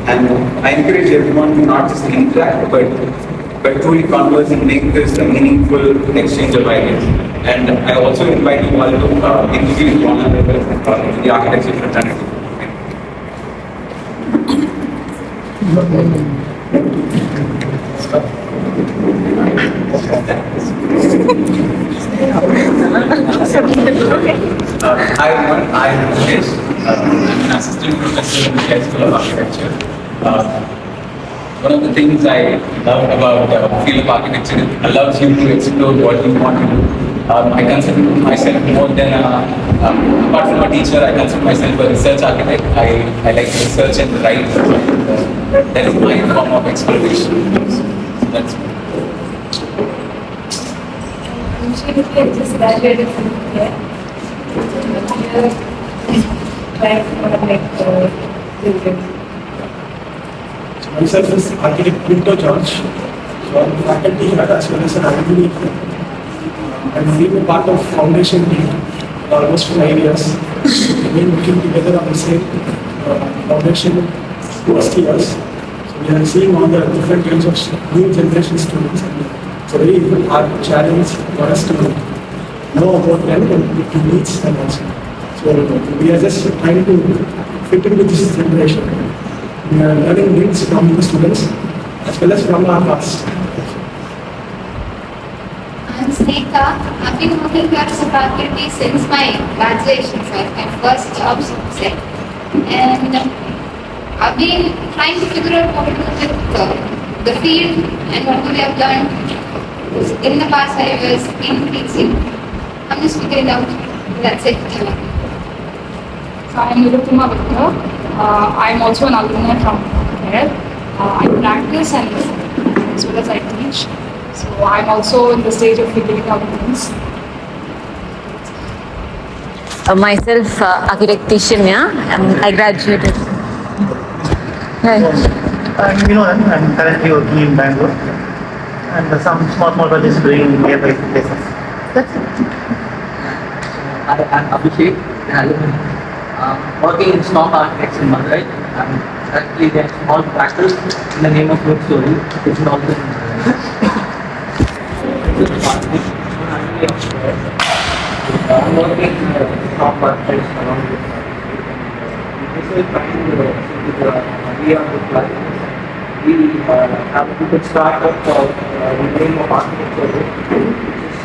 And I encourage everyone to not just interact, but truly converse and make this a meaningful exchange of ideas. And I also invite you all to introduce one another to the architecture fraternity. Hi everyone, I am Rajesh. I'm an assistant professor in the High School of Architecture. One of the things I love about the field of architecture is it allows you to explore what you want to do. I consider myself more than apart from a teacher, I consider myself a research architect. I like to research and write. That is my form of exploration. So that's I just graduated from here. Myself is architect Pinto George. So I'm a faculty here as well as an alumni here. I've been a part of foundation team for almost 5 years. We've been working together on the same foundation first years. So we are seeing all the different kinds of new generation students. It's a very hard challenge for us to know about them and to needs them also. So we are just trying to fit into this generation. We are learning things from the students as well as from our past. I'm Sneka. I've been working here as a faculty since my graduation, so my first job, so to say. And I've been trying to figure out what to do with the field and what we have learned in the past 5 years in teaching. I'm just figuring out. That's it. So I am Nirupama Victor. I am also an alumni from here. I practice and as well as I teach. So I am also in the stage of figuring out things. Myself, architect Tishanya, I graduated. Hi. I'm Vinodan. I'm currently working in Bangalore and some small projects doing in nearby places. That's it. I'm Abhishek, an alumni. Working in Storm Architects in Madurai. I'm currently doing small practice in the name of good story, which is also I'm working in Storm Architects along with this is trying to be on the plan. We could start up the name of architecture, which is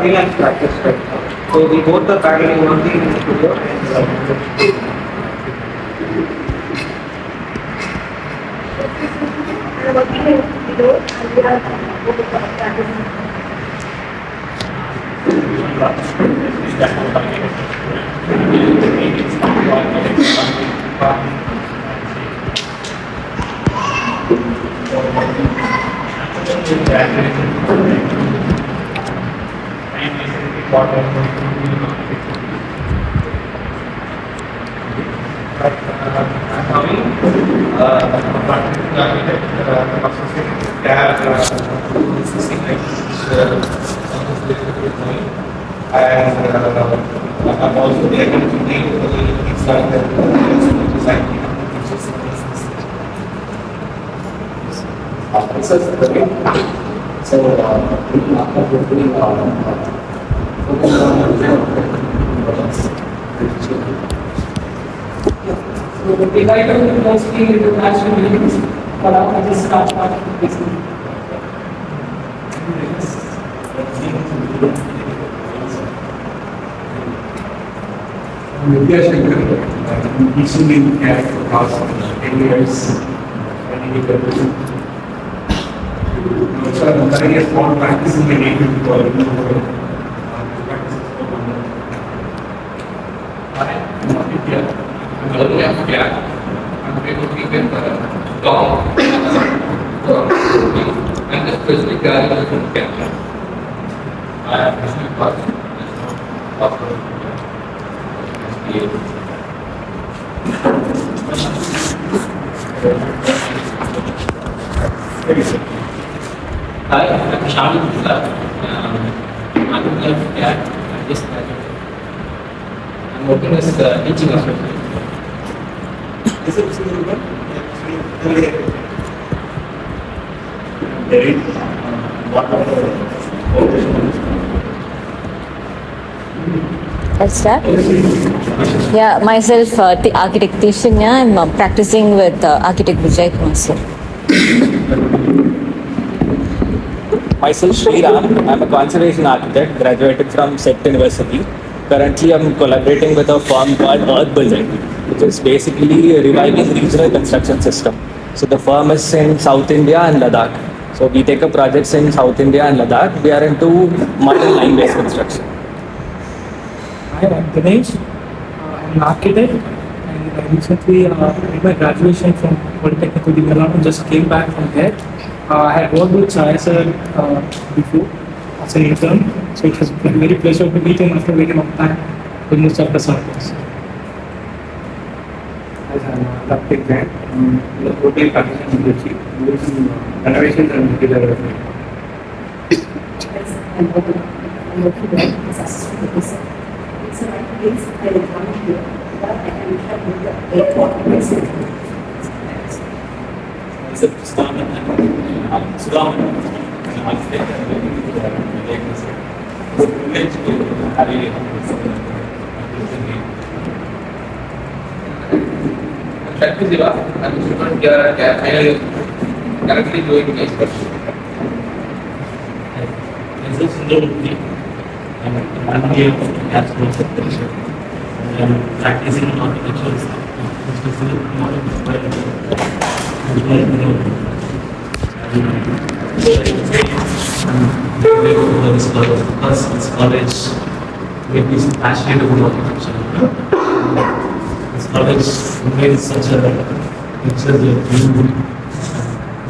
freelance practice right now. So we both are parallel working in the studio and Working in studio and we are practicing. I'm also there to lead the design design. So, So the title will mostly international meetings, but I just start participating. Shankar, teaching in CAD for past 10 years. So I'm currently a small practice in my native college. I'm learning at CAD. I'm working with Tom and the specific guy from CAD. I am listening part. Hi, I'm Shamil Mutla. I'm in CAD. I just graduated. I'm working as a teaching associate. Is it Let's start. Yeah, myself, the architectician. Yeah, I'm practicing with architect Vijay Kumar. Myself, Sriram. I'm a conservation architect, graduated from SET University. Currently, I'm collaborating with a firm called Earth Building, which is basically reviving regional construction system. So the firm is in South India and Ladakh. So we take up projects in South India and Ladakh. We are into mud and line-based construction. Hi, I'm Ganesh. I'm an architect and I recently did my graduation from Polytechnic of Bengaluru and just came back from there. I had worked with Chaya sir before as an intern, so it has been a very pleasure to meet him after a very long time with most of the subjects. As I'm an architect, the hotel construction industry, doing renovations and interior I'm a student here at currently doing expert. I'm here as practicing architecture, especially because this college made me passionate about architecture. This college made such a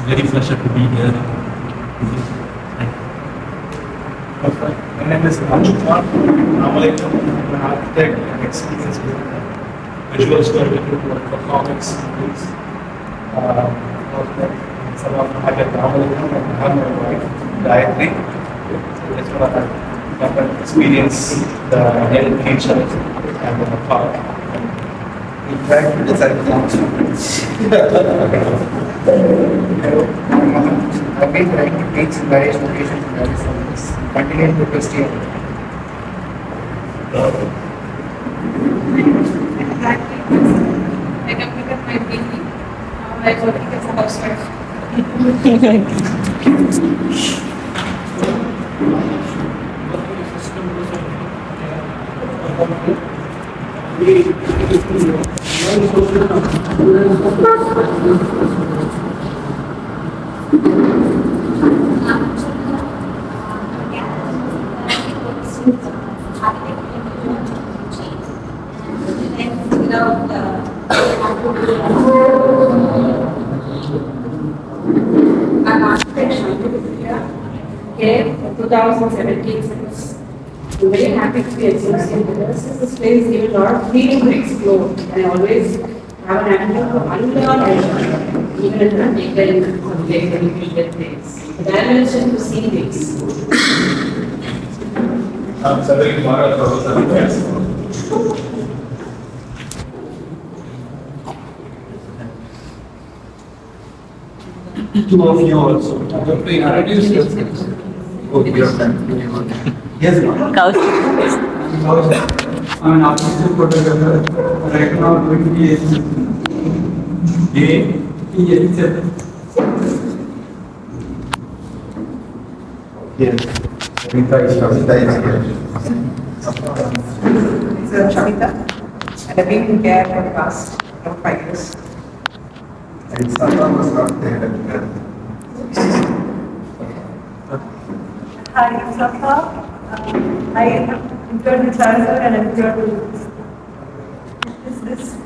very pleasure to be here. My name is Raju Kumar. I'm an architect and experienced with visual storytelling for comics, books. Some of them I get Ramalikam and I have my wife, Gayatri. So that's what I have an experience, the health teacher and the park. We try to design classrooms. I've been trying to teach in various locations in various countries. Continuing to pursue. I completed my PhD. I'm working as a housewife. I'm architect here in 2017 since. I'm very happy to be associated with this. This place gives a lot of freedom to explore. I always have an attitude to unlearn and even if I'm taken on very get things. The dimension to see things. I'm Sadhri Kumar, Professor of Yes. Two of you also. Don't be introduce yourselves. Okay, you're done. Yes, ma'am. I'm an artistic photographer. Right now, doing PhD. Yes. Rita is here. It's Shamita, and I've been here for the past 5 years. And Sata was not there. Hi, I'm Safa. I have enjoyed the childhood and enjoyed this.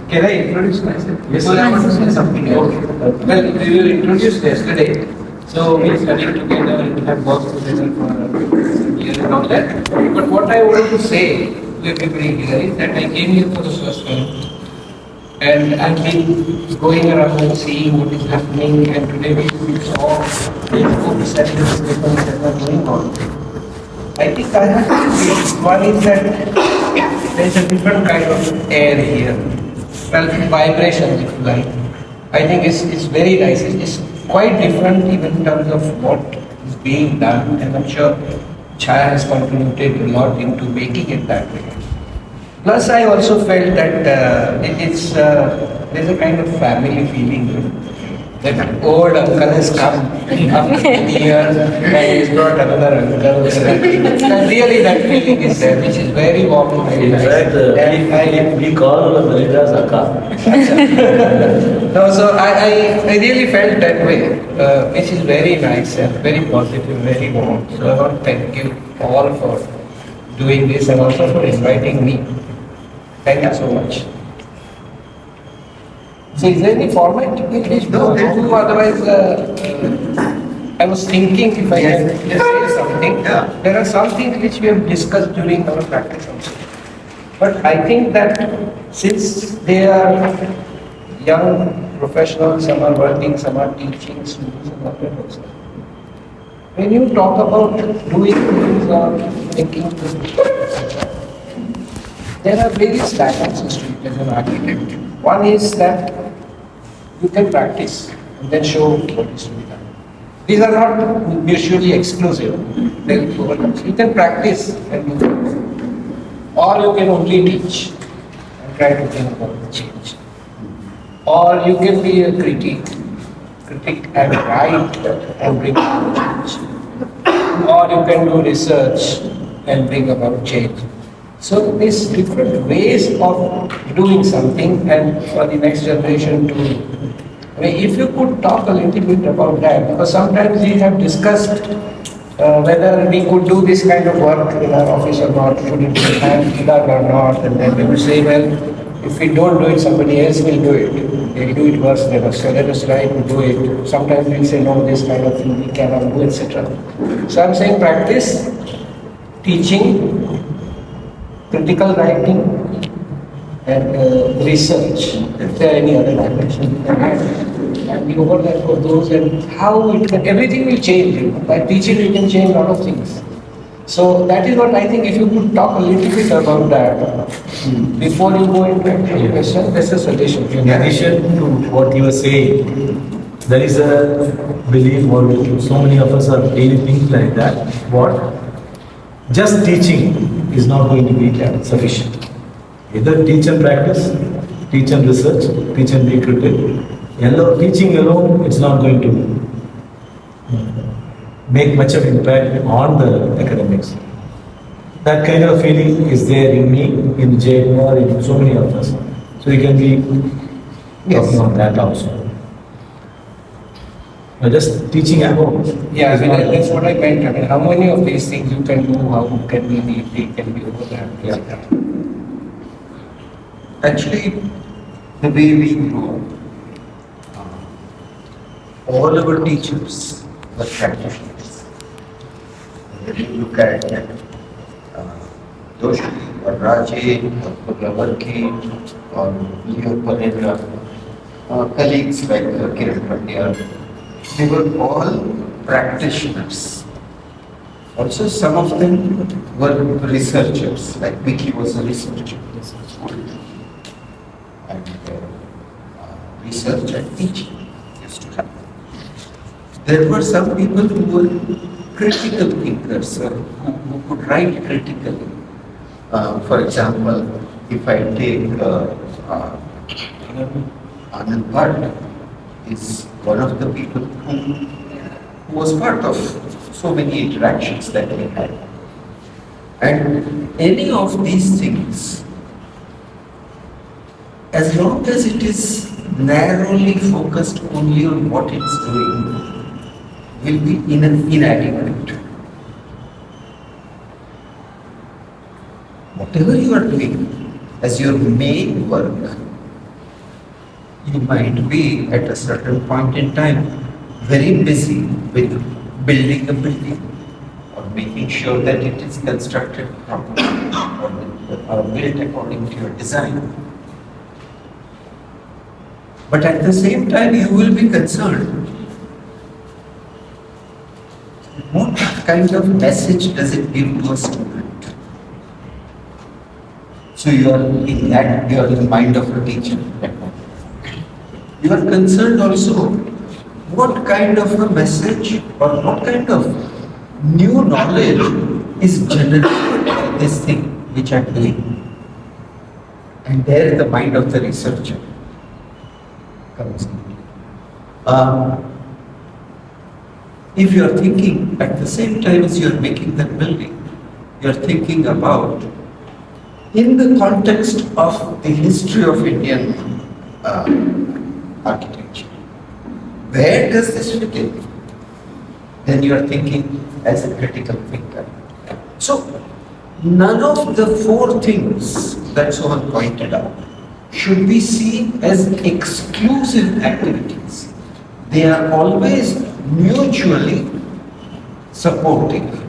Can I introduce myself? Yes, I want to say something. Okay. Well, we were introduced yesterday. So we studied together and have worked together for years and all that. But what I wanted to say to everybody here is that I came here for the first time. And I've been going around and seeing what is happening, and today we saw the books and the discussions that are going on. I think I have two things. One is that there's a different kind of air here. Well, vibration, if you like. I think it's very nice. It's quite different even in terms of what is being done, and I'm sure Chaya has contributed a lot into making it that way. Plus, I also felt that there's a kind of family feeling. That old uncle has come after many years and he's brought another uncle. And really that feeling is there, which is very warm. In fact, we call Malika Zaka. No, so I really felt that way, which is very nice and very positive, very warm. So I want to thank you all for doing this and also for inviting me. Thank you so much. So is there any format in which no, do? Otherwise, I was thinking if I can just say something. There are some things which we have discussed during our practice also. But I think that since they are young professionals, some are working, some are teaching students and others also. When you talk about doing things or making things, there are various dimensions to it as an architect. One is that you can practice and then show what is to be done. These are not mutually exclusive. You can practice and do it. Or you can only teach and try to bring about the change. Or you can be a critic and write and bring about change. Or you can do research and bring about change. So these different ways of doing something, and for the next generation to, if you could talk a little bit about that, because sometimes we have discussed whether we could do this kind of work in our office or not, should it be hand done or not, and then we will say, well, if we don't do it, somebody else will do it. They'll do it worse than us, so let us try to do it. Sometimes we'll say, no, this kind of thing we cannot do, etc. So I'm saying practice, teaching, critical writing, and research, if there are any other dimensions you can add. And the overlap of those and how it can, everything will change. You know. By teaching, you can change a lot of things. So that is what I think, if you could talk a little bit about that before you go into actual question, that's a suggestion. In addition to what you were saying, there is a belief, or so many of us are daily things like that. What? Just teaching is not going to be sufficient. Either teach and practice, teach and research, teach and be critical. Teaching alone, it's not going to make much of impact on the academics. That kind of feeling is there in me, in Jay, or in so many of us. So you can be talking on that also. Just teaching at home. Yeah, that's what I meant. I mean, how many of these things you can do, how can they can be overlapped? Yeah. Actually, the way we grew up, all our teachers were practitioners. If you look at Doshi or Raje or Pulavarki or Leo Palendra, colleagues like Kiran Pandya, they were all practitioners. Also, some of them were researchers, like Vicky was a researcher. And research and teaching used to happen. There were some people who were critical thinkers, who could write critically. For example, if I take Anand Bhatt, is one of the people who was part of so many interactions that we had. And any of these things, as long as it is narrowly focused only on what it's doing, will be inadequate. Whatever you are doing as your main work, you might be at a certain point in time very busy with building a building or making sure that it is constructed properly or built according to your design. But at the same time, you will be concerned. What kind of message does it give to a student? So you are in the mind of a teacher. You are concerned also what kind of a message or what kind of new knowledge is generated by this thing which I am doing. And there the mind of the researcher comes in. If you are thinking at the same time as you are making that building, you are thinking about in the context of the history of Indian architecture. Where does this fit in? Then you are thinking as a critical thinker. So, none of the four things that Sohan pointed out should be seen as exclusive activities. They are always mutually supportive.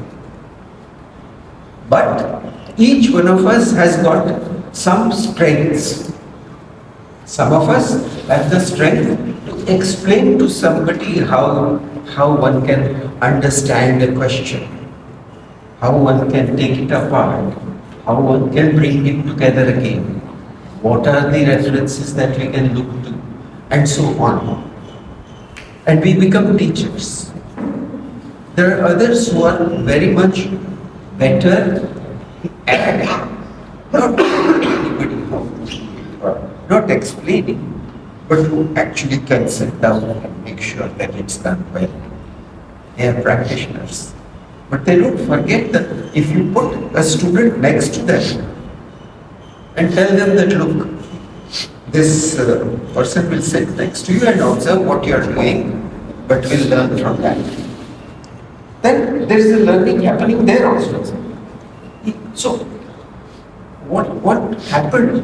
But each one of us has got some strengths. Some of us have the strength to explain to somebody how one can understand a question, how one can take it apart, how one can bring it together again, what are the references that we can look to, and so on. And we become teachers. There are others who are very much better at not telling anybody how to do it, or not explaining, but who actually can sit down and make sure that it's done well. They are practitioners. But they don't forget that if you put a student next to them and tell them that, look, this person will sit next to you and observe what you are doing, but will learn from that. Then there is a learning happening there also. So, what happened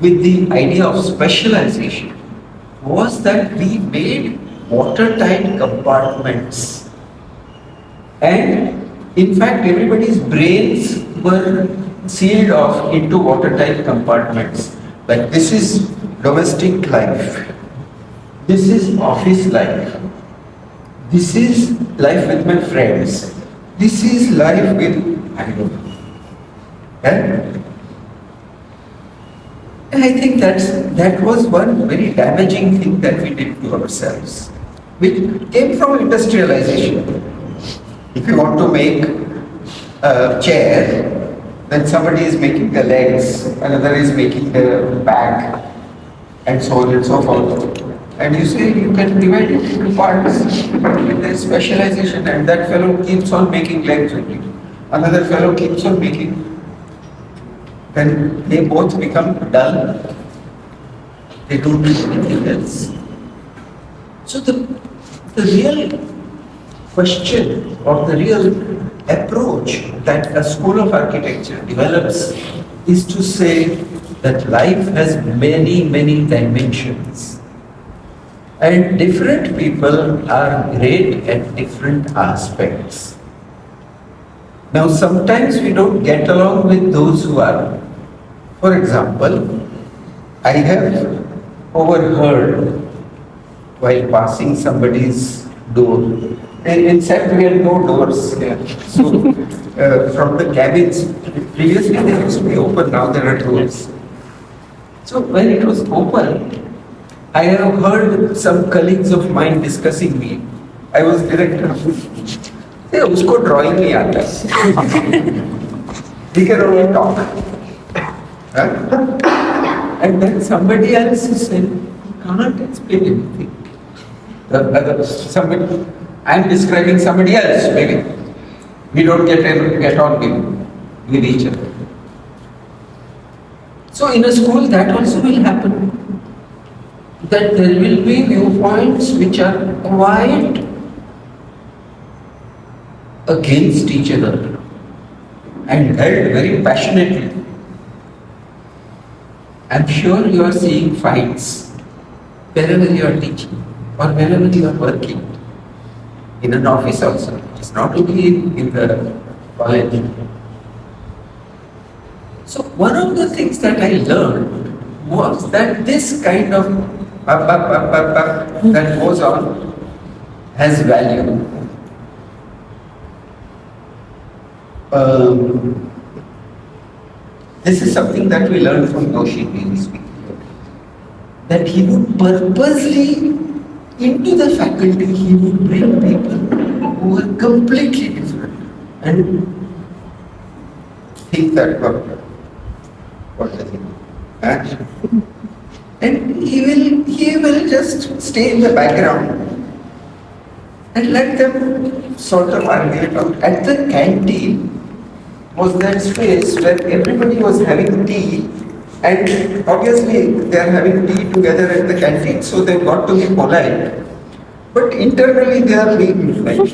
with the idea of specialization was that we made watertight compartments. And in fact, everybody's brains were sealed off into watertight compartments. Like, this is domestic life. This is office life. This is life with my friends. This is life with, I don't know. And I think that was one very damaging thing that we did to ourselves, which came from industrialization. If you want to make a chair, then somebody is making the legs, another is making the back, and so on and so forth. And you say you can divide it into parts. There is specialization, and that fellow keeps on making legs only. Another fellow keeps on making. Then they both become dull. They don't do anything else. So the real question or the real approach that a school of architecture develops is to say that life has many, many dimensions. And different people are great at different aspects. Now, sometimes we don't get along with those who are. For example, I have overheard while passing somebody's door. In fact, we had no doors here. So, from the cabins, previously they used to be open, now there are doors. So, when it was open, I have heard some colleagues of mine discussing me. I was director. Hey, usko drawing nahi aata. He can only talk. And then somebody else said, can't explain anything. Somebody, I'm describing somebody else, maybe. We don't get on with each other. So in a school that also will happen. That there will be viewpoints which are quite against each other and held very passionately. I'm sure you are seeing fights wherever you are teaching or wherever you are working. In an office also. It's not only in the college. So one of the things that I learned was that this kind of that goes on has value. This is something that we learned from Yoshi being speaking. That he would purposely, into the faculty, he would bring people who were completely different and think that, what does he do? And he will just stay in the background and let them sort of argue it out. At the canteen was that space where everybody was having tea, and obviously they are having tea together at the canteen, so they've got to be polite. But internally they are being like,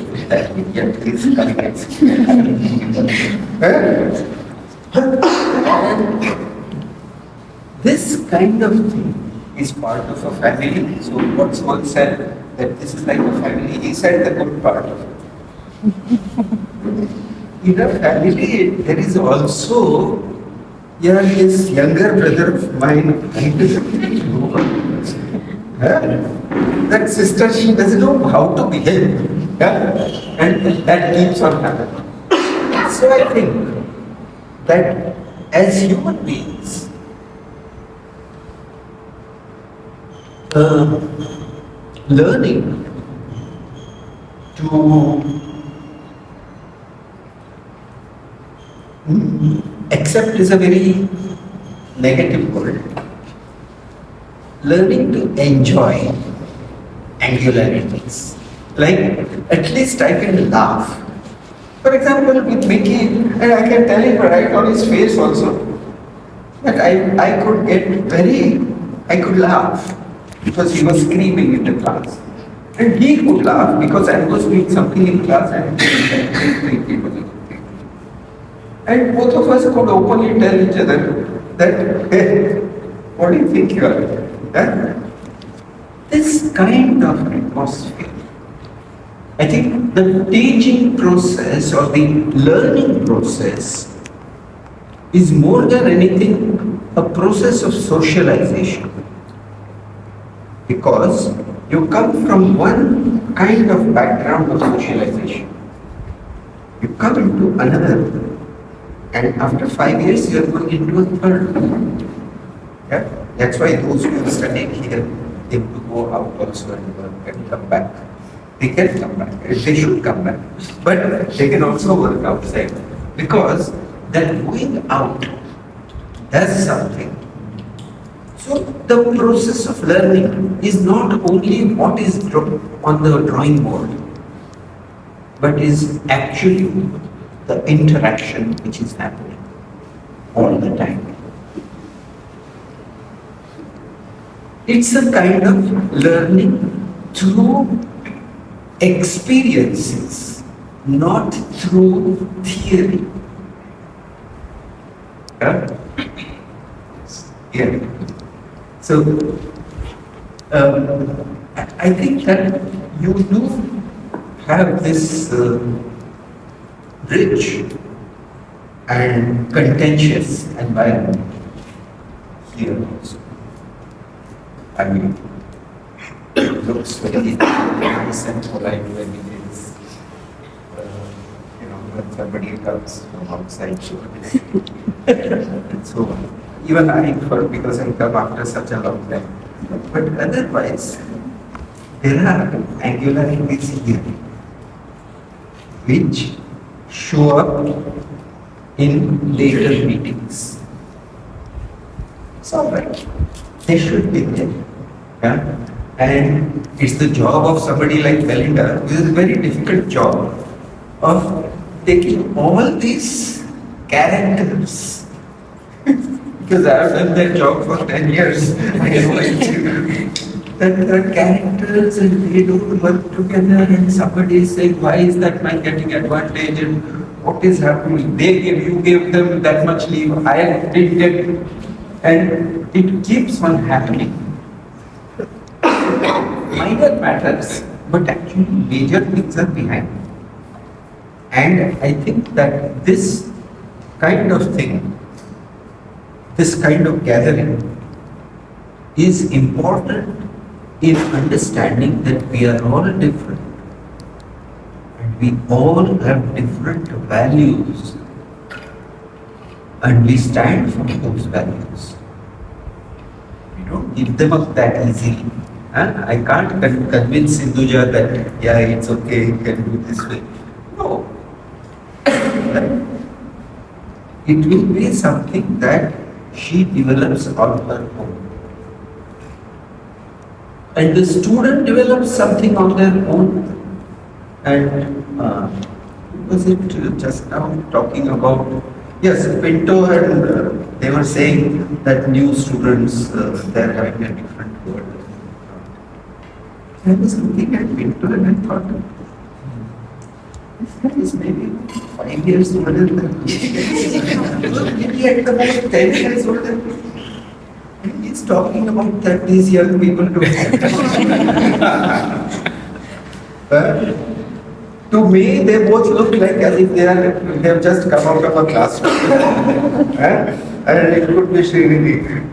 yeah, please come This kind of thing is part of a family. So what's one said that this is like a family, he said the good part of it. In a family, there is also, yeah, his younger brother of mine, that sister, she doesn't know how to behave, and that keeps on happening. So I think that as human beings, learning to accept is a very negative word. Learning to enjoy angularities. Like, at least I can laugh. For example, with Mickey, and I can tell him right on his face also, that I could laugh because he was screaming in the class. And he could laugh because I was doing something in class and he was okay. And both of us could openly tell each other that, hey, what do you think you are? This kind of atmosphere, I think the teaching process or the learning process is more than anything a process of socialization. Because you come from one kind of background of socialization. You come into another, and after 5 years you are going into a third. Yeah? That's why those who are studying here, they have to go out also and work and come back. They can come back, they should come back, but they can also work outside. Because that going out does something. So the process of learning is not only what is on the drawing board, but is actually the interaction which is happening all the time. It's a kind of learning through experiences, not through theory. Yeah. So, I think that you do have this rich and contentious environment here also. I mean, it looks very nice and polite when it is, when somebody comes from outside. So, even because I come after such a long time. But otherwise, there are angularities here which show up in later meetings. It's all right. They should be there. Yeah? And it's the job of somebody like Belinda, which is a very difficult job, of taking all these characters. Because I have done that job for 10 years. I know that there are characters and they don't work together, and somebody is saying, why is that man getting advantage and what is happening? You gave them that much leave, I didn't get, and it keeps on happening. Minor matters, but actually major things are behind. And I think that this kind of thing, this kind of gathering is important in understanding that we are all different and we all have different values and we stand for those values. We don't give them up that easily. I can't convince Sindhuja that, yeah, it's okay, you can do this way. No. It will be something that she develops on her own. And the student develops something on their own. And was it just now talking about, yes, Pinto and they were saying that new students, they're having a different world. I was looking at Pinto and I thought, this guy is maybe 5 years older than me. Maybe at the most 10 years older than me. And he's talking about that these young people do. To me, they both look like as if they have just come out of a classroom. And it could be Srinidhi,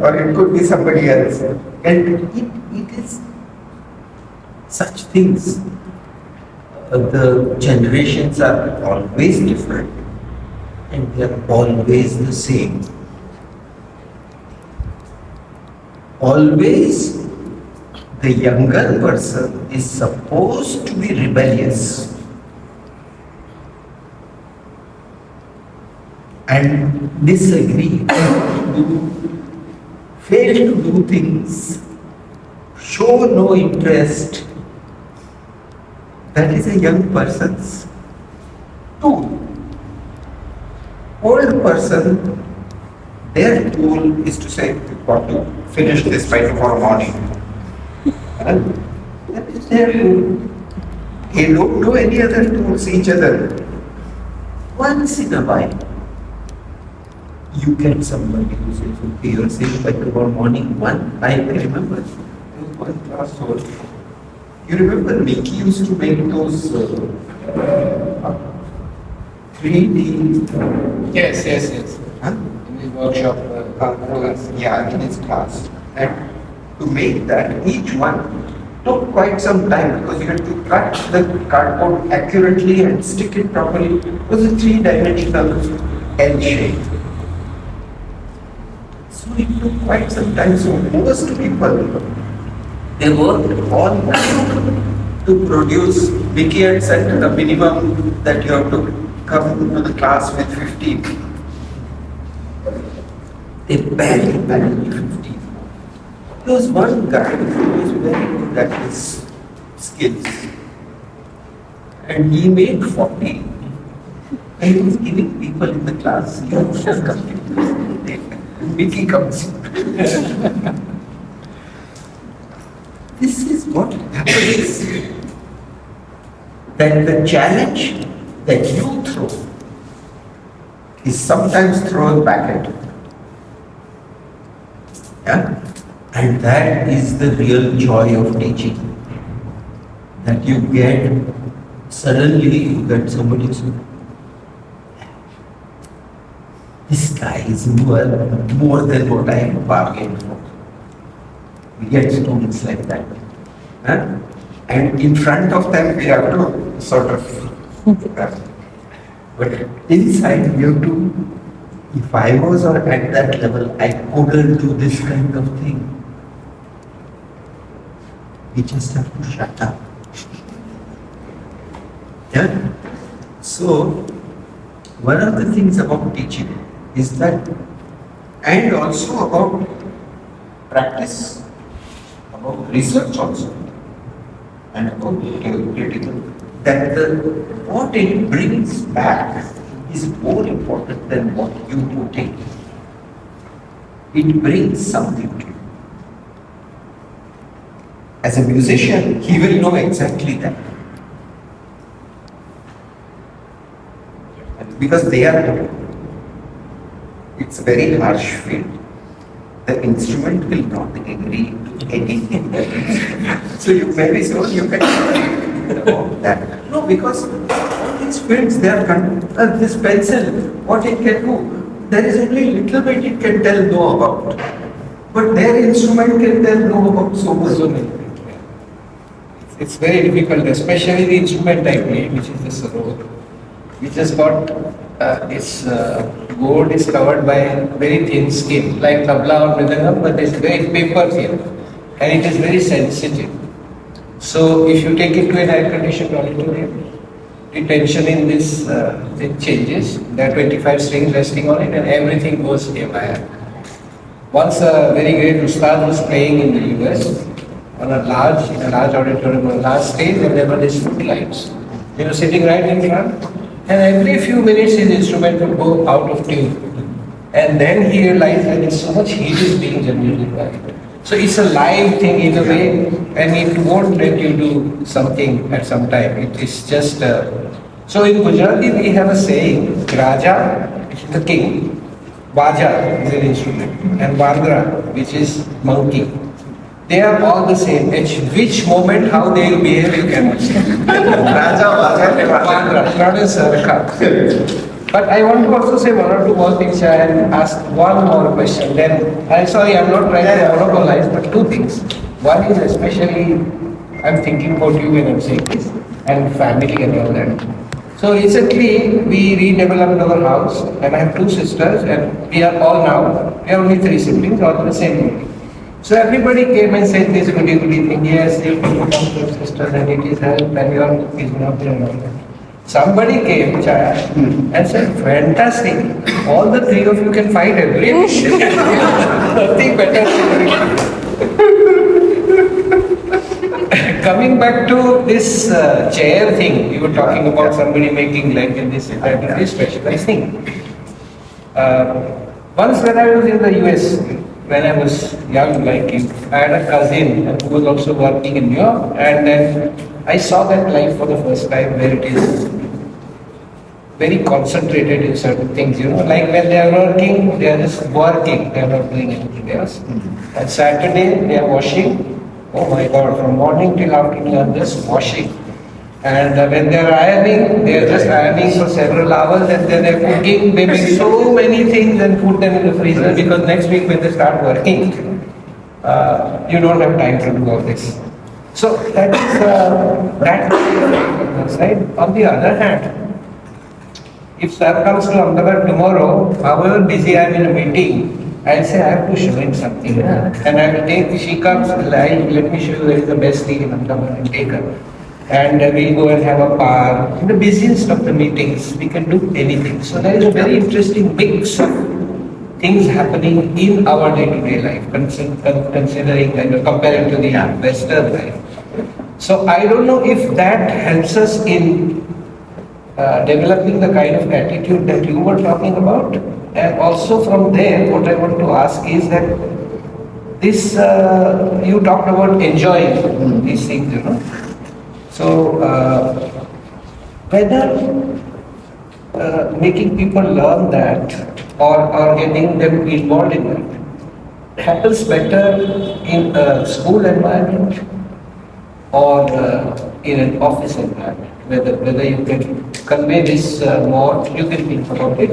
or it could be somebody else. And it is such things. The generations are always different and they are always the same. Always the younger person is supposed to be rebellious and disagree, fail to do things, show no interest. That is a young person's tool. Old person, their tool is to say, "We've got to finish this by tomorrow morning." And that is their tool. They don't do any other tools each other. Once in a while, you get somebody who says, "Okay, you're saying by tomorrow morning one." I remember there was one class whole. You remember Mickey used to make those 3D. Yes. Huh? In his workshop. Yeah, in his class. And to make that, each one took quite some time because you had to cut the cardboard accurately and stick it properly. It was a 3-dimensional L shape. So it took quite some time. So most people, they worked all night to produce. Vicky had set the minimum that you have to come to the class with 15. They barely 15. There was one guy who was very good at his skills. And he made 40. And he was giving people in the class, "You have computers." Vicky comes in. This is what happens, that the challenge that you throw is sometimes thrown back at you. Yeah? And that is the real joy of teaching. That you get, suddenly you get somebody who says, "This guy is more than what I have bargained for." We get students like that. And in front of them we have to sort of, but inside we have to, if I was at that level, I couldn't do this kind of thing. We just have to shut up. Yeah? So, one of the things about teaching is that, and also about practice, about research also, and about critical, that what it brings back is more important than what you put in. It brings something to you. As a musician, he will know exactly that. Because it's a very harsh field. The instrument will not agree to anything. So you maybe so you can about that. No, because all these fields, they are this pencil, what it can do, there is only little bit it can tell no about. but their instrument can tell no about so much. It's very difficult, especially the instrument I play, which is the sarod. We just got its board is covered by a very thin skin, like tabla or mridangam, but it's very paper thin, and it is very sensitive. So if you take it to an air-conditioned auditorium, the tension in this thing changes. There are 25 strings resting on it, and everything goes haywire. Once a very great ustad was playing in the US in a large auditorium, on a large stage, and there were these footlights. You know, sitting right in front, and every few minutes his instrument would go out of tune. And then he realized that so much heat is being generated by it. So it's a live thing in a way, and it won't let you do something at some time. It is just. So in Gujarati we have a saying, Raja, which is the king, Baja is an instrument, and Bandra, which is monkey. They are all the same. At which moment, how they will behave, you cannot say. Raja, Baja, Bandra, not a Sarka. But I want to also say one or two more things and ask one more question. Then, I'm sorry, I'm not trying to monopolize, but two things. One is especially, I'm thinking about you when I'm saying this, and family and all that. So recently, we redeveloped our house, and I have two sisters, and we are all now, we are only three siblings, all the same building. So everybody came and said this goody thing, yes, you can become your sisters, and it is help, and your is not there and all that. Somebody came, Chaya, and said, fantastic, all the three of you can fight every day. Nothing better. Coming back to this chair thing, you were talking about somebody making leg and this and that, very specialized thing. Once when I was in the US, when I was young like you, I had a cousin who was also working in New York, and then I saw that life for the first time where it is very concentrated in certain things, you know, like when they are working, they are just working, they are not doing anything else. And Saturday, they are washing. Oh my God, from morning till afternoon, they are just washing. And when they are ironing, they are just ironing for several hours, and then they are cooking. They make so many things and put them in the freezer, because next week when they start working, you don't have time to do all this. So that is that side. On the other hand, if sir comes to Ahmedabad tomorrow, however busy I am in a meeting, I'll say I have to show him something. And I will take, she comes, let me show you where is the best thing in Ahmedabad, and take her. And we'll go and have a par. In the busiest of the meetings, we can do anything. So there is a very interesting mix of things happening in our day-to-day life, considering and comparing to the Western life. So I don't know if that helps us in developing the kind of attitude that you were talking about. And also from there, what I want to ask is that this, you talked about enjoying these things, you know. So whether making people learn that or getting them involved in that happens better in a school environment or in an office environment, whether you can convey this more, you can think about it.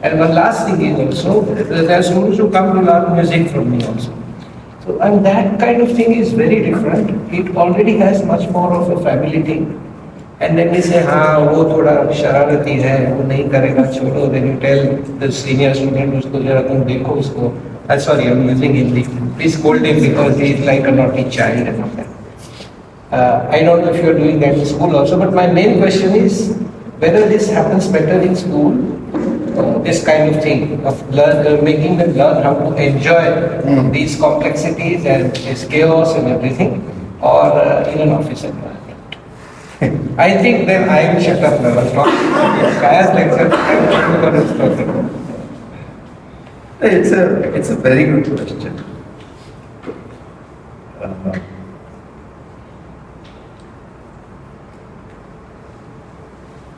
And one last thing is also, there are students who come to learn music from me also. So, and that kind of thing is very different. It already has much more of a family thing. And then they say, हाँ वो थोड़ा शरारती है, वो नहीं करेगा, छोड़ो. Then you tell the senior student, उसको जरा तुम देखो उसको. Sorry, I'm using Hindi. Please scold him because he is like a naughty child and all that. I don't know if you are doing that in school also, but my main question is whether this happens better in school, this kind of thing of making them learn how to enjoy these complexities and this chaos and everything, or in an office environment. I think then I will shut up now. Kaya's lecture, I'm going to stop. It's a very good question.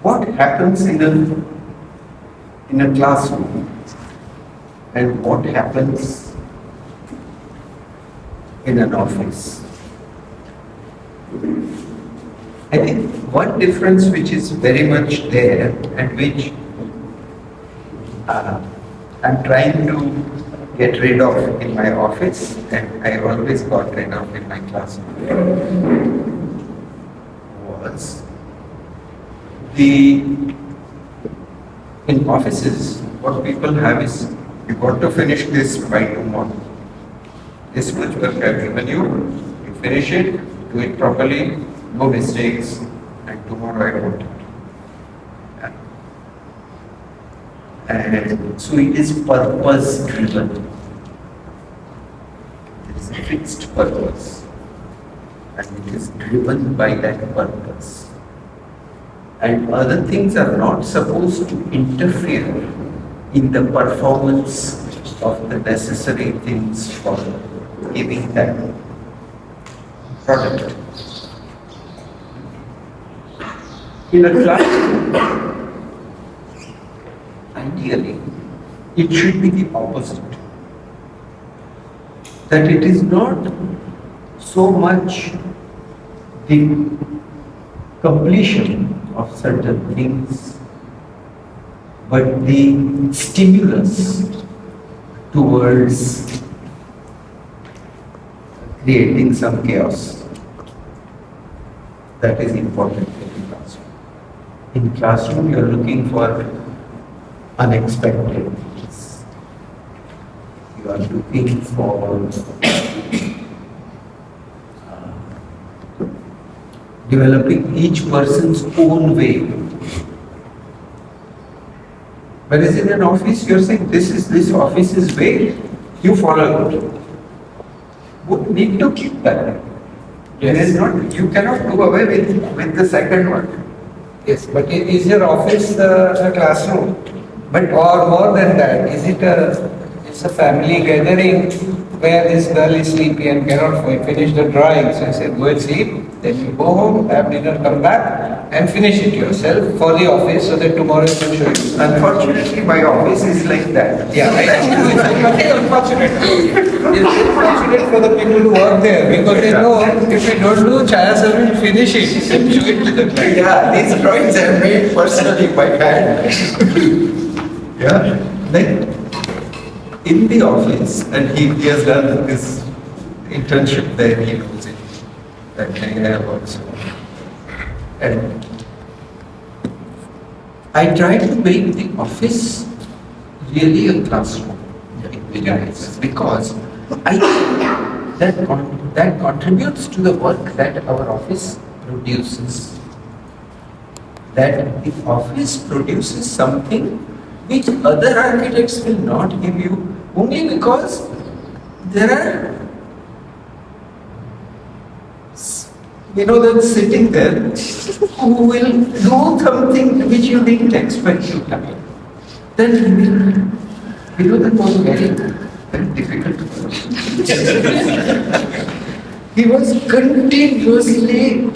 What happens in a classroom and what happens in an office? I think one difference which is very much there and which I'm trying to get rid of in my office, and I always got rid of in my classroom, was the in offices what people have is you got to finish this by tomorrow. This much work I've given you, you finish it, do it properly, no mistakes, and tomorrow I want it. And so it is purpose driven. There is a fixed purpose, and it is driven by that purpose. And other things are not supposed to interfere in the performance of the necessary things for giving that product. In a classroom, ideally, it should be the opposite. That it is not so much the completion of certain things, but the stimulus towards creating some chaos. That is important in the classroom. In classroom, you are looking for unexpected things. You are looking for developing each person's own way. Whereas in an office, you are saying this office's way, you follow it. Would need to keep that. There is not, you cannot do away with the second one. Yes, but is your office a classroom? But or more than that, is it it's a family gathering where this girl is sleepy and cannot finish the drawing. So I said, go and sleep, then you go home, have dinner, come back and finish it yourself for the office so that tomorrow you can show you. Unfortunately, my office is like that. Yeah, I know. It's nothing unfortunate. It's unfortunate for the people who work there because they know if we don't do, Chaya sir will finish it and show it to the client. Yeah, these drawings are made personally by hand. Yeah, like in the office, and he has done his internship there, he knows it. That I have also. And I try to make the office really a classroom because I think that contributes to the work that our office produces. That the office produces something which other architects will not give you only because there are that's sitting there who will do something which you didn't expect to happen. Then that was very, very difficult for us. He was continuously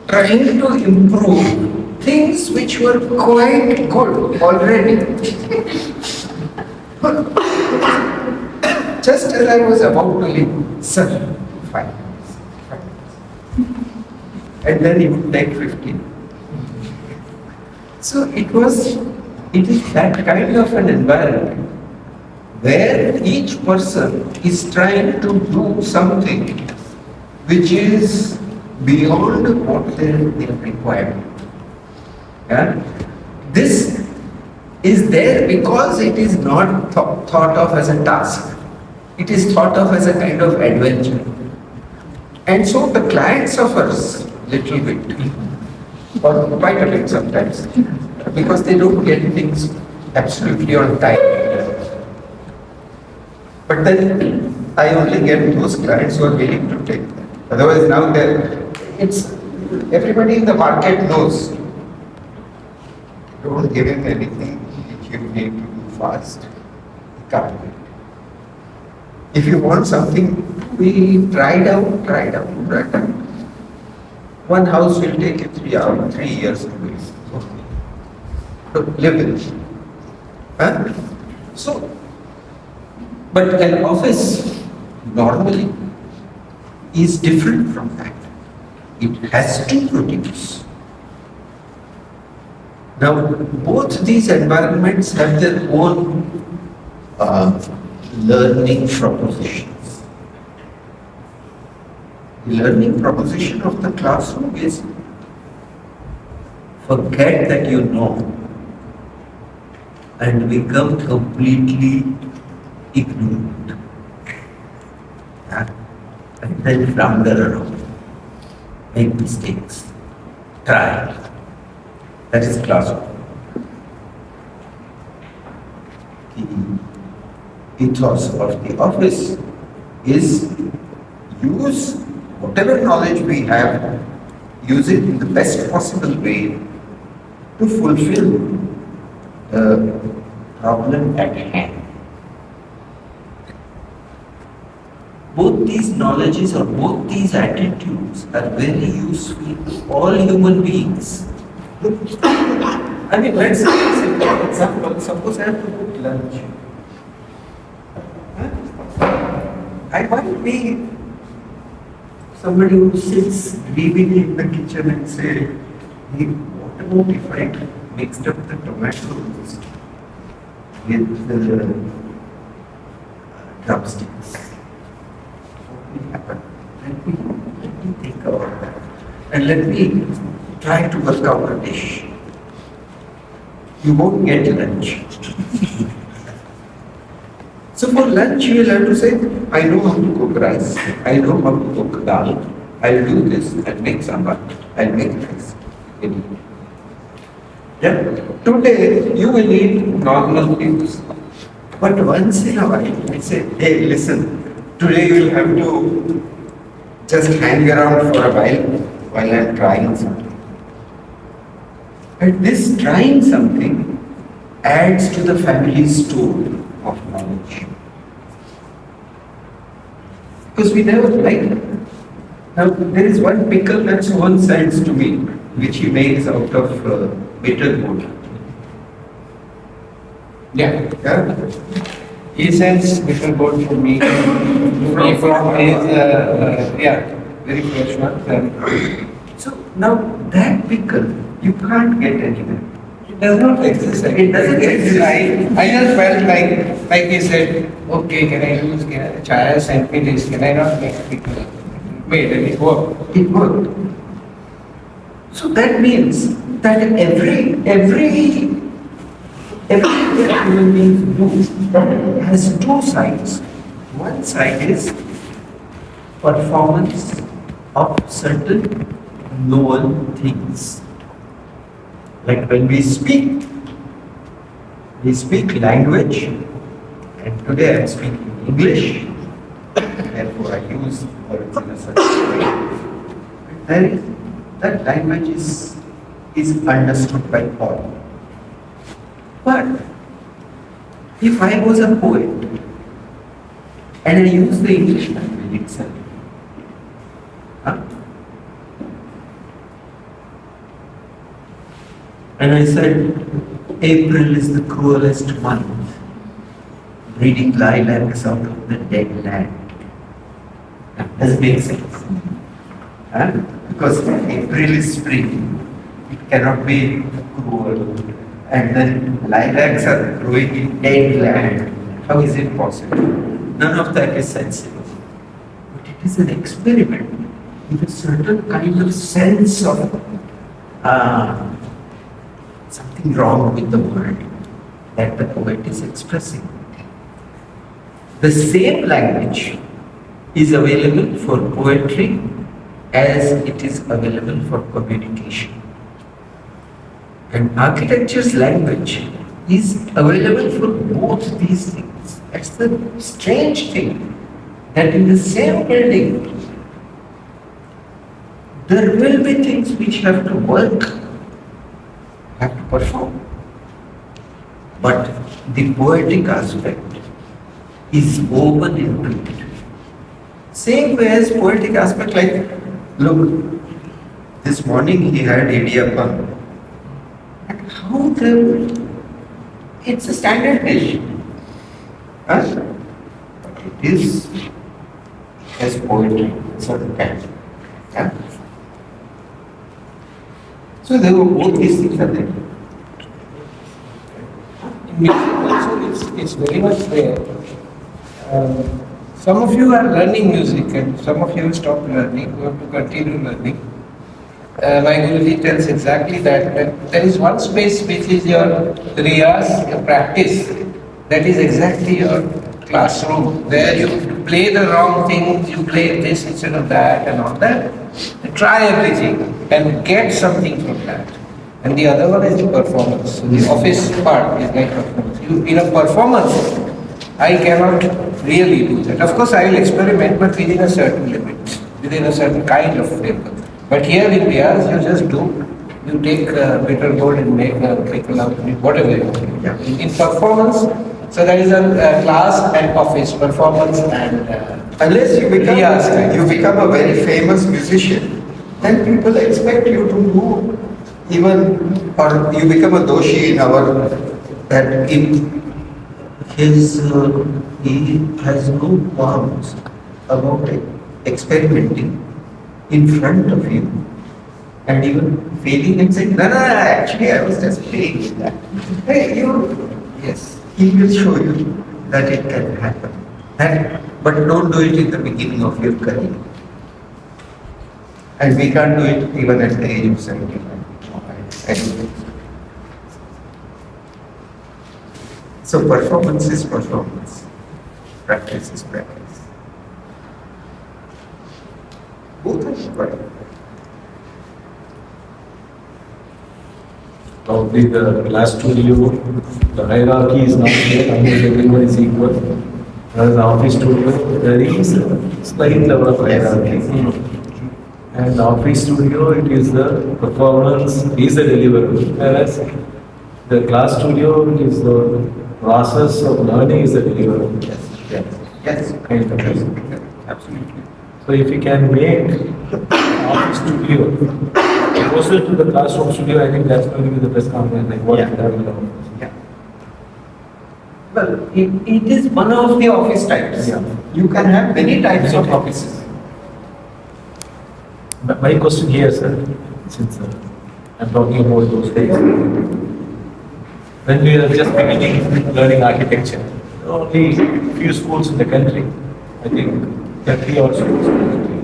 trying to improve things which were quite good already. Just as I was about to leave, sir, fine. And then it would take 15. So it is that kind of an environment where each person is trying to do something which is beyond what they require. Yeah? This is there because it is not thought of as a task. It is thought of as a kind of adventure. And so the client suffers little bit, or quite a bit sometimes, because they don't get things absolutely on time. But then I only get those clients who are willing to take that. Otherwise now everybody in the market knows. Don't give him anything which you need to do fast. He can't wait. If you want something, we try out. One house will take you 3 hours, 3 years to do it. Okay. So live with it. Huh? So, but an office normally is different from that. It has to produce. Now, both these environments have their own learning propositions. The learning proposition of the classroom is forget that you know and become completely ignorant. Yeah? And then flounder around, make mistakes, try. That is classroom. The ethos of the office is use whatever knowledge we have, use it in the best possible way to fulfill the problem at hand. Both these knowledges or both these attitudes are very useful to all human beings. I mean, let's take a simple example. Suppose I have to cook lunch. I might be somebody who sits dreamily in the kitchen and say, hey, what about if I mixed up the tomatoes with the drumsticks? What will happen? Let me think about that. And let me try to work out a dish. You won't get lunch. So for lunch you will have to say, I know how to cook rice, I know how to cook dal, I'll do this, I'll make sambar, I'll make rice. Yeah. Today you will eat normal things. But once in a while I say, hey listen, today you will have to just hang around for a while I'm trying something. And this trying something adds to the family store of knowledge. Because we never like it. Now, there is one pickle that someone sends to me, which he makes out of bitter gourd. Yeah. He sends bitter gourd to me. From his, very fresh one. So now that pickle you can't get anywhere. It does not exist. It doesn't exist. I just felt like he said, okay, can Chaya sent me this, can I not make a pickle? Made and it worked. It worked. So that means that everything that human beings do has two sides. One side is performance of certain known things. Like when we speak language, and today I am speaking English, therefore I use words in a certain way. That language is understood by all. But if I was a poet and I use the English language itself, and I said, April is the cruelest month, breeding lilacs out of the dead land. Does it make sense? Because April is spring, it cannot be cruel. And then lilacs are growing in dead land. How is it possible? None of that is sensible. But it is an experiment with a certain kind of sense of something wrong with the world that the poet is expressing. The same language is available for poetry as it is available for communication. And architecture's language is available for both these things. That's the strange thing, that in the same building, there will be things which have to work, have to perform. But the poetic aspect is woven into it. Same way as poetic aspect, like, look, this morning he had idiyappam. And how it's a standard dish. But it is as poetry, certain kind. Yeah? So there were both these things are there. In music also it's very much there. Some of you are learning music and some of you have stopped learning, you have to continue learning. My Guruji tells exactly that there is one space which is your riyas, your practice, that is exactly your classroom, where you play the wrong things, you play this instead of that and all that. Try everything and get something from that. And the other one is the performance. So the office part is like performance. In a performance, I cannot really do that. Of course, I will experiment, but within a certain limit, within a certain kind of framework. But here in Riyaz, you just do, you take bitter gold and make a love, whatever you want. In performance, so there is a class and office, performance and Unless Riyaz. you become a very famous musician, then people expect you to do even, or you become a doshi in our, that in his, he has no qualms about experimenting in front of you and even failing and saying, no, actually I was just playing with that. Hey, yes, he will show you that it can happen. But don't do it in the beginning of your career. And we can't do it even at the age of 75. So performance is performance. Practice is practice. Both are required. Probably the class studio, the hierarchy is not there, almost everyone is equal. Whereas the office studio, there is a slight level of hierarchy. And the office studio, it is the performance, is the deliverable. Whereas the class studio, it is the process of learning is the deliverable. Yes. Kind of. Absolutely. So if you can make office studio closer to the classroom studio, I think that's going to be the best combination. Like what Yeah. Well, it is one of the office types. Yeah. You can have many types of offices. But my question here, sir, since I'm talking about those days, when we are just beginning learning architecture, there are only few schools in the country. I think 30 or schools in the country.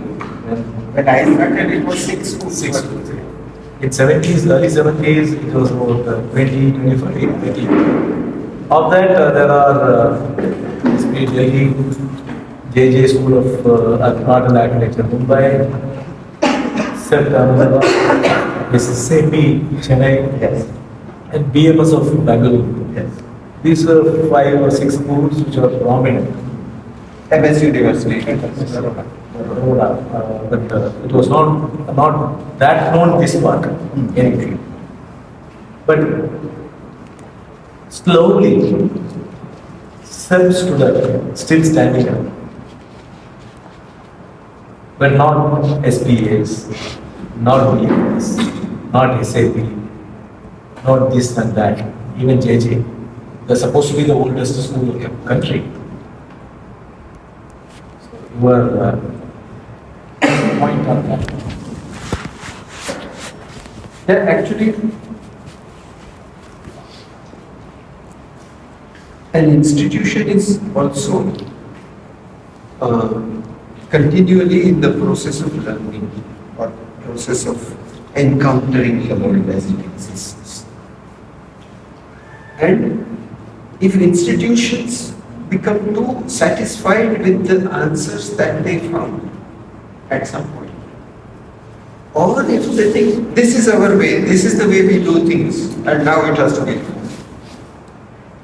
And when I started, it was 6 schools. 6 schools. In 70s, early 70s, it was about 20, 25, 30. Of that, there are Delhi, JJ School of Art and Architecture, Mumbai, Mississippi, Chennai, yes, and BMS of Bangalore. Yes. These were 5 or 6 schools which are prominent. MS University. But it was not that known this part anyway. But slowly, self stood up, still standing up. But not SPAs, not BMS, not SAP, not this and that, even JJ. They're supposed to be the oldest school in the country. So you are point on that. Yeah, actually, an institution is also continually in the process of learning or process of encountering the world as it exists. And if institutions become too satisfied with the answers that they found at some point, or if they think this is our way, this is the way we do things, and now it has to be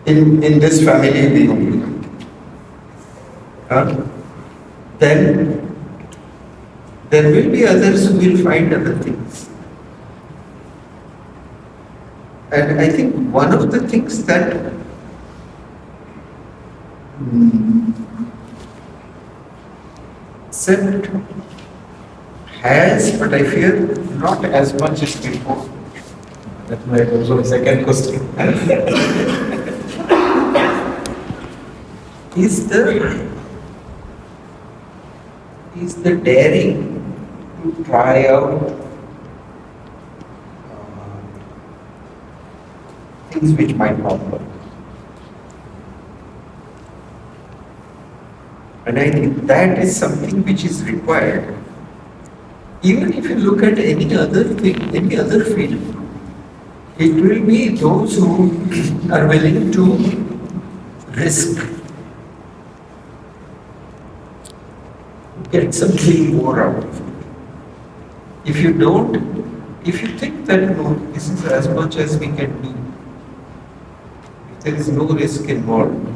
in this family we only then there will be others who will find other things. And I think one of the things that CEPT has, but I fear not as much as before. That might also be second question. is the daring to try out things which might not work. And I think that is something which is required. Even if you look at any other thing, any other field, it will be those who are willing to risk, get something more out of it. If you don't, if you think that no, this is as much as we can do, if there is no risk involved,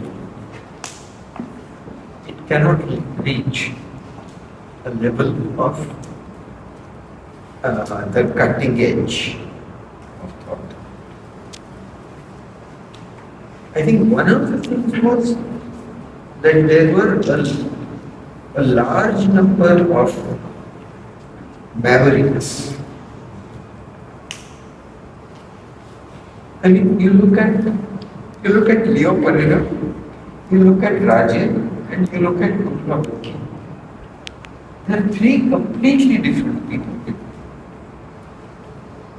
it cannot reach a level of the cutting edge of thought. I think one of the things was that there were a large number of mavericks. I mean, you look at Leo Pereira, you look at Rajan, and you look at Gurla. They are three completely different people.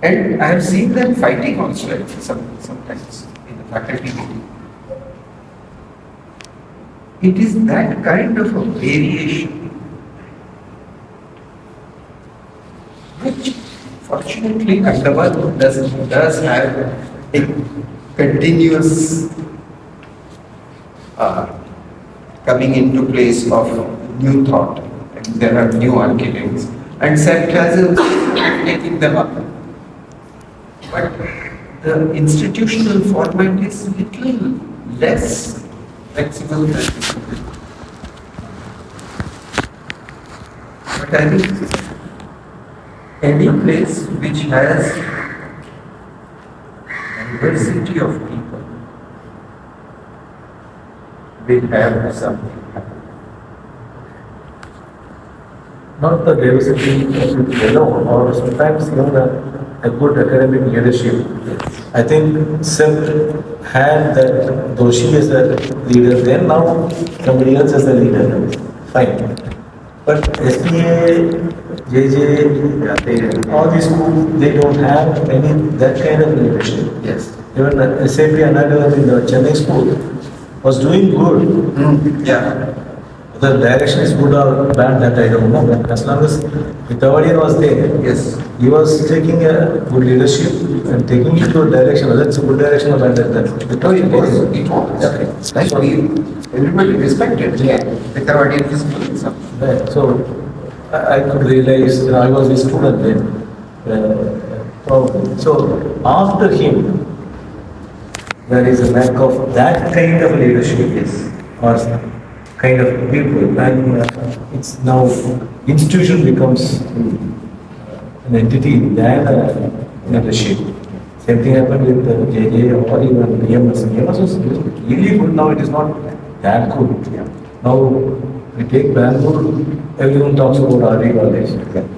And I have seen them fighting also sometimes in the faculty meeting. It is that kind of a variation which fortunately Ahmedabad does have a continuous coming into place of new thought. And there are new architects and SEPT has a taking them up. But the institutional format is little less flexible than this. But I think any place which has diversity of people will have something happen. Not the diversity of people alone, or sometimes even a good academic leadership. I think SEPT had that Doshi as a leader there, now somebody else as a leader. Fine. But SPA, JJ, all these schools, they don't have any that kind of leadership. Yes. Even SAP Ananda in the Chennai school was doing good. Yeah. The direction is good or bad, that I don't know. But as long as the third year was there, yes, he was taking a good leadership and taking it to a direction. Whether it's a good direction or bad direction. It was. Okay. Like everybody respected. Yeah. The third year was doing something. Right. So I could realize, I was a student then. Probably. So after him, there is a lack of that kind of leadership, yes, or kind of people, and it's now institution becomes an entity than a leadership. Same thing happened with JJ or even EMS. EMS was really good. Now it is not that good. Now we take Bangalore, everyone talks about RD college.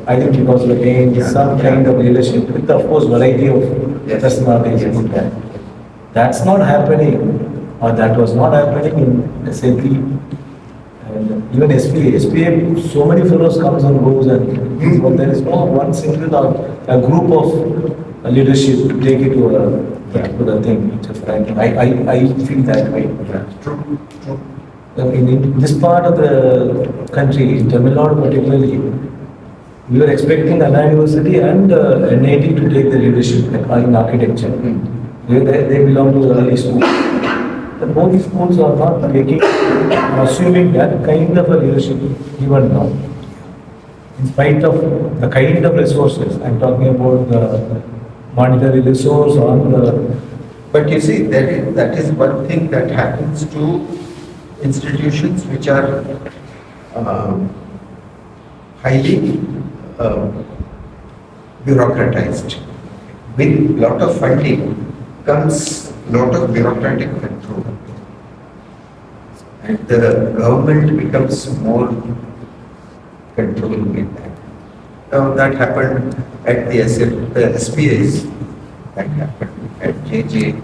I think because we gained some kind of leadership with, of course, variety of personalities. That's not happening, or that was not happening in SAP. And even SPA, so many fellows comes and goes, and but there is no one single a group of leadership to take it to the thing. I feel that way. True. In this part of the country, in Tamil Nadu particularly, we were expecting Anna University and NIT to take the leadership in architecture. They belong to the early school. But both schools are not taking, assuming that kind of a leadership even now. In spite of the kind of resources, I'm talking about the monetary resource or the. But you see, that is one thing that happens to institutions which are highly bureaucratized. With lot of funding comes lot of bureaucratic control, and the government becomes more controlling in that. Now that happened at the SPAs, that happened at JJ,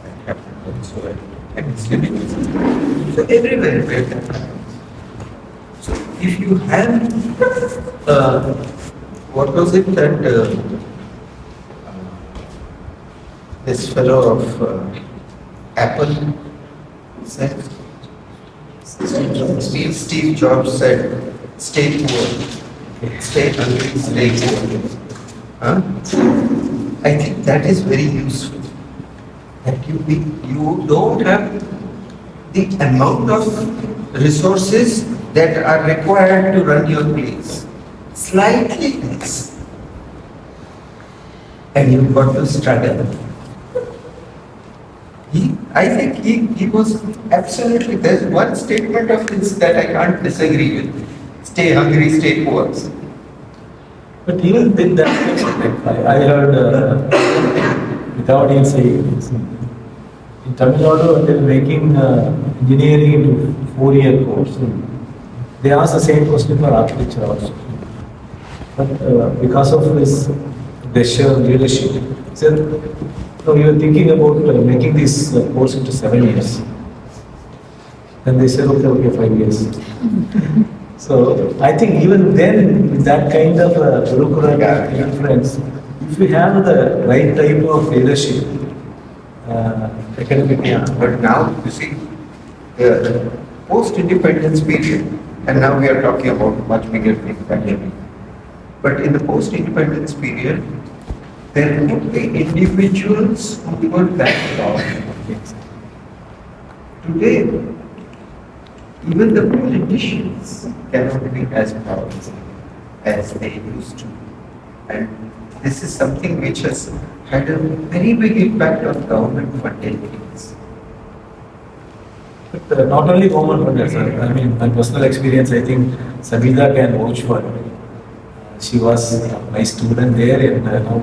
that happened also at university. So everywhere where that happens. So if you have, what was it that this fellow of Apple said? Steve Jobs said, stay poor, stay hungry, stay poor. Huh? I think that is very useful. That you don't have the amount of resources that are required to run your place. Slightly less. And you've got to struggle. I think he was absolutely, there's one statement of his that I can't disagree with. Stay hungry, stay poor. But even with that, I heard, without him saying, in Tamil Nadu, they're making engineering into 4-year course. They ask the same question for architecture also. But because of his gesture leadership, he said, no, you are thinking about making this course into 7 years. And they said, okay, 5 years. So I think even then, with that kind of bureaucratic influence, if we have the right type of leadership, academic. But now, you see, the post-independence period, and now we are talking about much bigger things actually. But in the post-independence period, there could be individuals who were that powerful. Today, even the politicians cannot be as powerful as they used to. And this is something which has had a very big impact on government funded things. But not only government funded, sir. I mean, my personal experience, I think Sabita can vouch for it. She was my student there, and now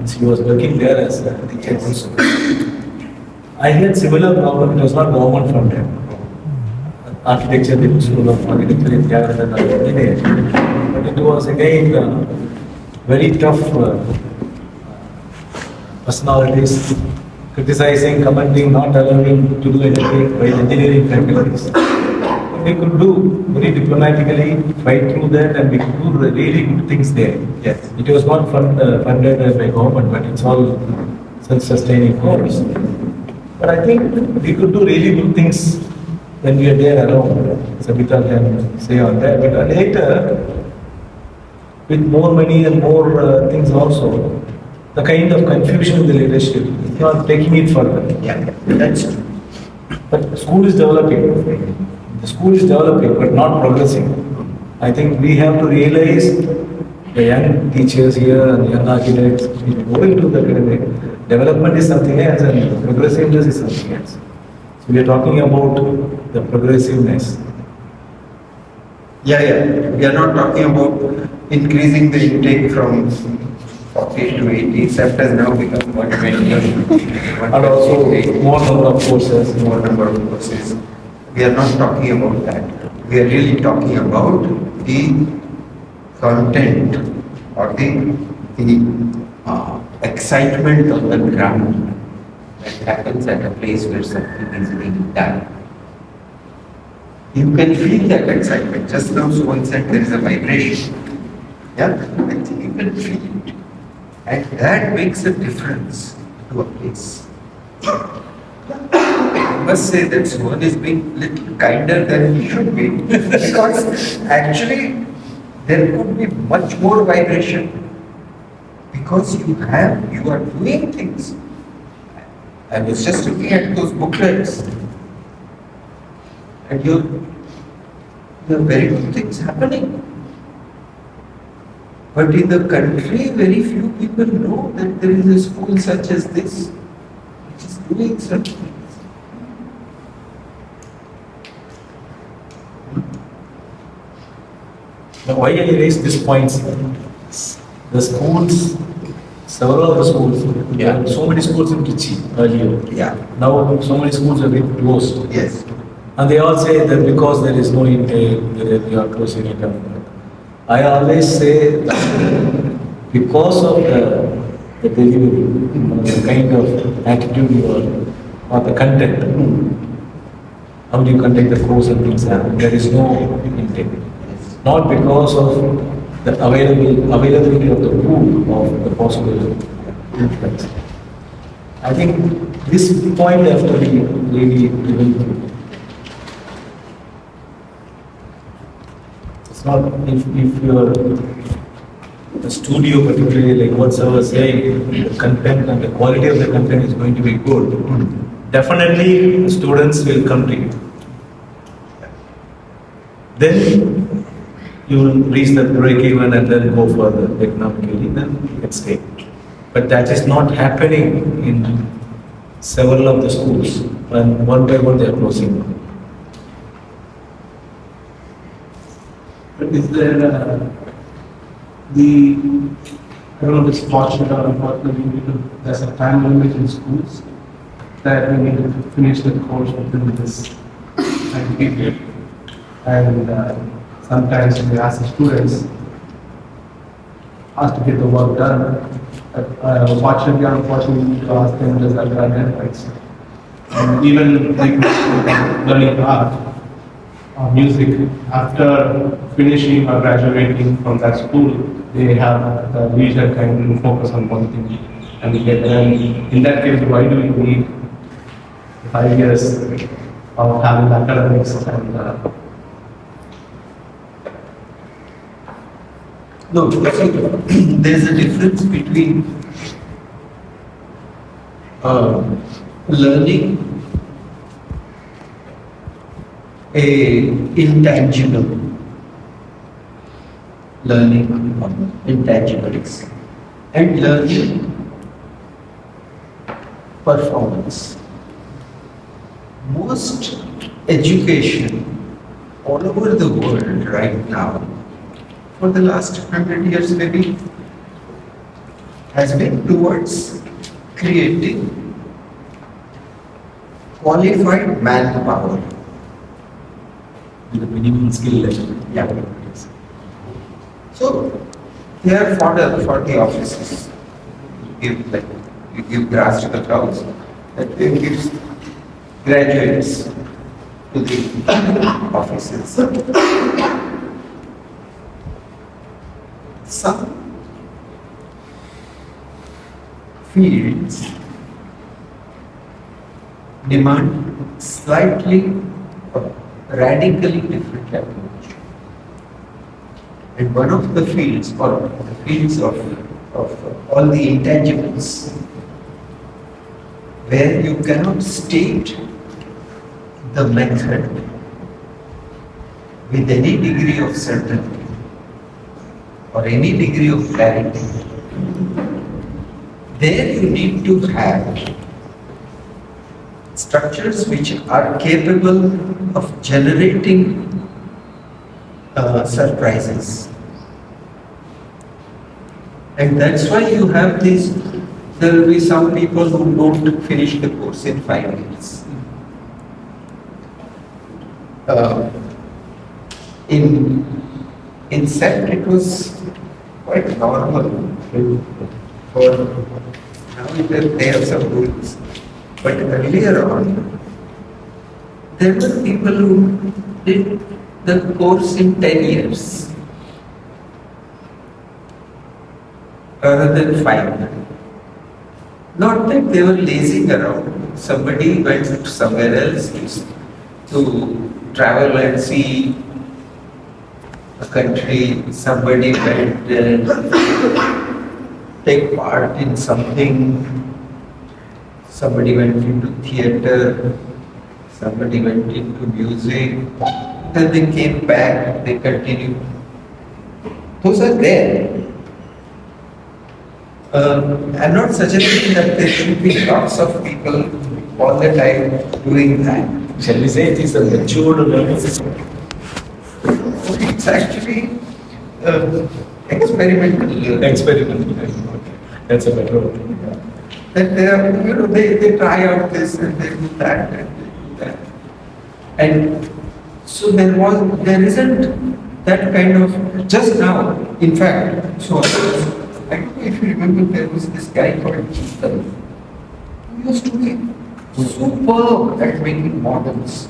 she was working there as a teacher also. I had similar problem. It was not government funded. Architecture, the School of Architecture in Kerala, but it was again very tough personalities, criticizing, commenting, not allowing to do anything by engineering faculties. We could do very diplomatically, fight through that, and we could do really good things there. Yes. It was not funded by government, but it's all self-sustaining course. But I think we could do really good things when we are there alone. Sabita can say on that. But later, with more money and more things also, the kind of confusion in the leadership, is not taking it further. Yeah, that's true. But the school is developing. The school is developing, but not progressing. I think we have to realize the young teachers here and young architects going to the academic development is something else and progressiveness is something else. So we are talking about the progressiveness. Yeah. We are not talking about increasing the intake from 40 to 80, except has now become 120. And also more number of courses. More number of courses. We are not talking about that. We are really talking about the content or the excitement on the ground that happens at a place where something is being done. You can feel that excitement. Just now someone said there is a vibration. Yeah, I think you can feel it. And that makes a difference to a place. I must say that someone is being a little kinder than he should be. Because actually there could be much more vibration. Because you are doing things. I was just looking at those booklets. And there are very good things happening. But in the country, very few people know that there is a school such as this, which is doing such things. Now, why I raise these points? The schools, several of the schools, there are so many schools in Trichy earlier. Yeah. Now, so many schools have been closed. Yes. And they all say that because there is no intake, we are closing it down. I always say that because of the delivery, the kind of attitude you are, or the content, how do you conduct the course and things happen, there is no intake. Not because of the availability of the pool of the possible influence. I think this point has to be really given to. not if your the studio, particularly like what sir was saying, the content and the quality of the content is going to be good. Definitely, the students will come to you. Then you will reach the break even and then go further economically. Then it's great. But that is not happening in several of the schools, and one by one they are closing down. But is there I don't know if it's fortunate or unfortunately, there's a time limit in schools that we need to finish the course within this time period. And sometimes we ask the students, ask to get the work done. Fortunately or unfortunately, to ask them does that done deadlines. And even like learning art or music, after finishing or graduating from that school, they have the leisure time to focus on one thing and get there. And in that case, why do we need 5 years of having academics and No, there is a difference between learning a intangible learning intangibles and learning performance. Most education all over the world right now, for the last 100 years maybe, has been towards creating qualified manpower. With the minimum skill level. Yeah. So they are for the offices. You give grass to the cows, that they gives graduates to the offices. Some fields demand slightly radically different approach. And one of the fields, or the fields of all the intangibles, where you cannot state the method with any degree of certainty or any degree of clarity, there you need to have structures which are capable of generating surprises. And that's why you have this, there will be some people who don't finish the course in 5 years. In SET it was quite normal for now they have some rules. But earlier on, there were people who did the course in 10 years rather than 5. Not that they were lazing around. Somebody went somewhere else to travel and see a country. Somebody went and take part in something. Somebody went into theater, somebody went into music, then they came back, they continued. Those are there. I'm not suggesting that there should be lots of people all the time doing that. Shall we say it is a matured learning system? It's actually experimental learning. Experimental learning, okay. That's a better word. That they are, they try out this and they do that and they do that. And so there isn't that kind of, just now, in fact, so I don't know if you remember, there was this guy called Jeetal, who used to be superb at making models.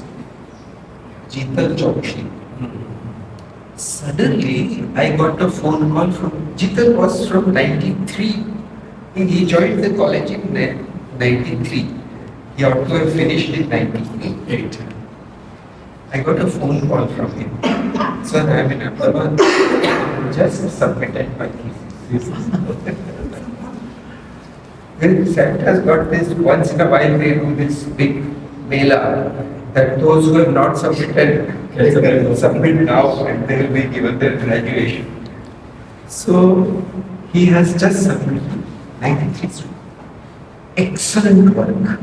Jeetal Chokshi. Suddenly, I got a phone call from, Jeetal was from 93. He joined the college in 93. He ought to have finished in 98. I got a phone call from him. Sir, I'm in Ahmedabad. Just submitted my thesis. Then SET has got this, once in a while they do this big mela that those who have not submitted, they can submit now and they will be given their graduation. So he has just submitted 93 students. Excellent work.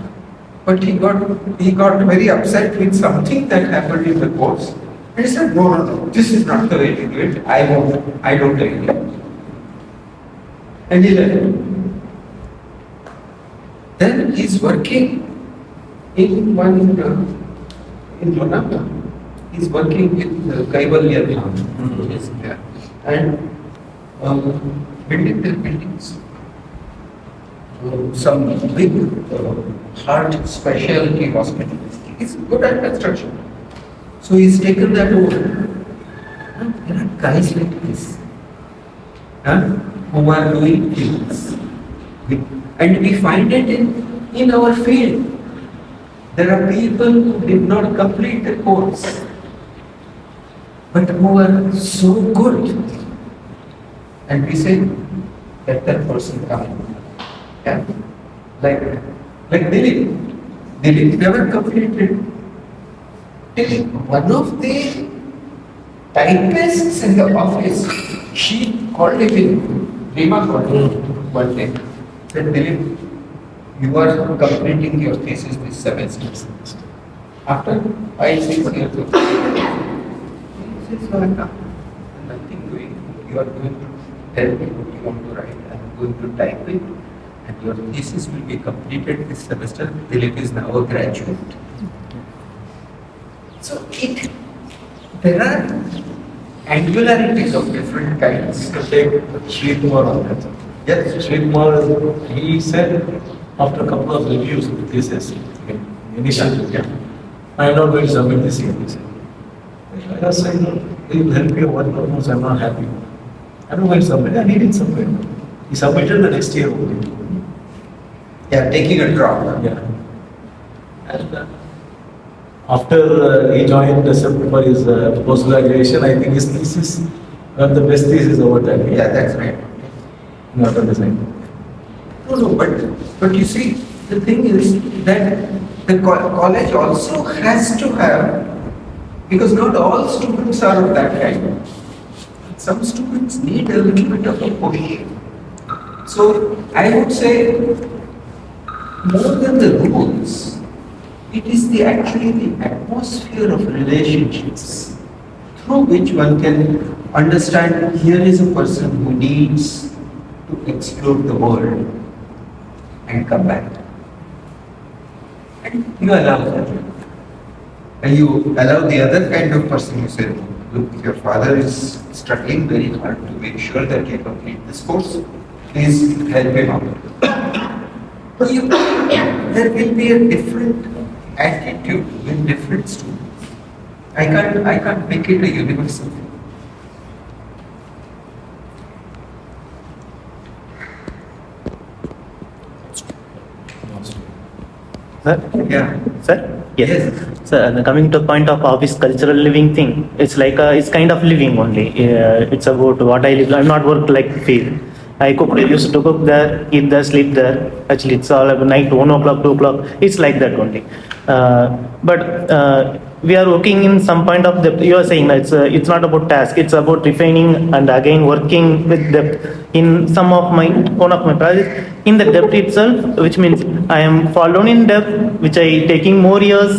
But he got very upset with something that happened in the course. And he said, no, this is not the way to do it. I don't agree. And he left. Then he's working in in Manama. He's working with Kaivalya Dham. And building their buildings. Some big heart specialty hospital. He's good at construction. So he's taken that over. There are guys like this who are doing things. And we find it in our field. There are people who did not complete the course, but who are so good. And we say, let that person come. Yeah. Like Dilip. Dilip never completed. Dilip, one of the typists in the office, she called him in, Rima called him one day. Said, Dilip, you are completing your thesis this semester. After 5-6 years of he says, nothing doing. You are going to tell me what you want to write. I am going to type it. And your thesis will be completed this semester. Dilip is now a graduate. So there are angularities of different kinds. Take Sri Kumar on that. Yes, Sri Kumar, he said after a couple of reviews of the thesis, initially, I am not going to submit this year. He said. I was saying, it will help you one purpose, I am not happy. I don't want to submit, and he didn't submit. He submitted the next year only. Yeah, taking a drop. Yeah. And after he joined for his post-graduation, I think his thesis, one of the best thesis over that. Yeah, that's right. Not on the side. No, but you see, the thing is that the college also has to have, because not all students are of that kind. Some students need a little bit of a push. So I would say, more than the rules, it is actually the atmosphere of relationships through which one can understand here is a person who needs to explore the world and come back. And you allow that. And you allow the other kind of person who said, look, your father is struggling very hard to make sure that you complete this course. Please help him out. There will be a different attitude in different students. I can't make it a universal thing. Sir? Yeah. Sir? Yes. So coming to the point of office cultural living thing, it's like it's kind of living only. It's about what I live. I'm not work like field. I used to cook there, eat there, sleep there. Actually, it's all about night, 1 o'clock, 2 o'clock. It's like that only. But we are working in some point of depth. You are saying that it's not about task. It's about refining and again working with depth. In some of one of my projects, in the depth itself, which means I am fallen in depth, which I taking more years,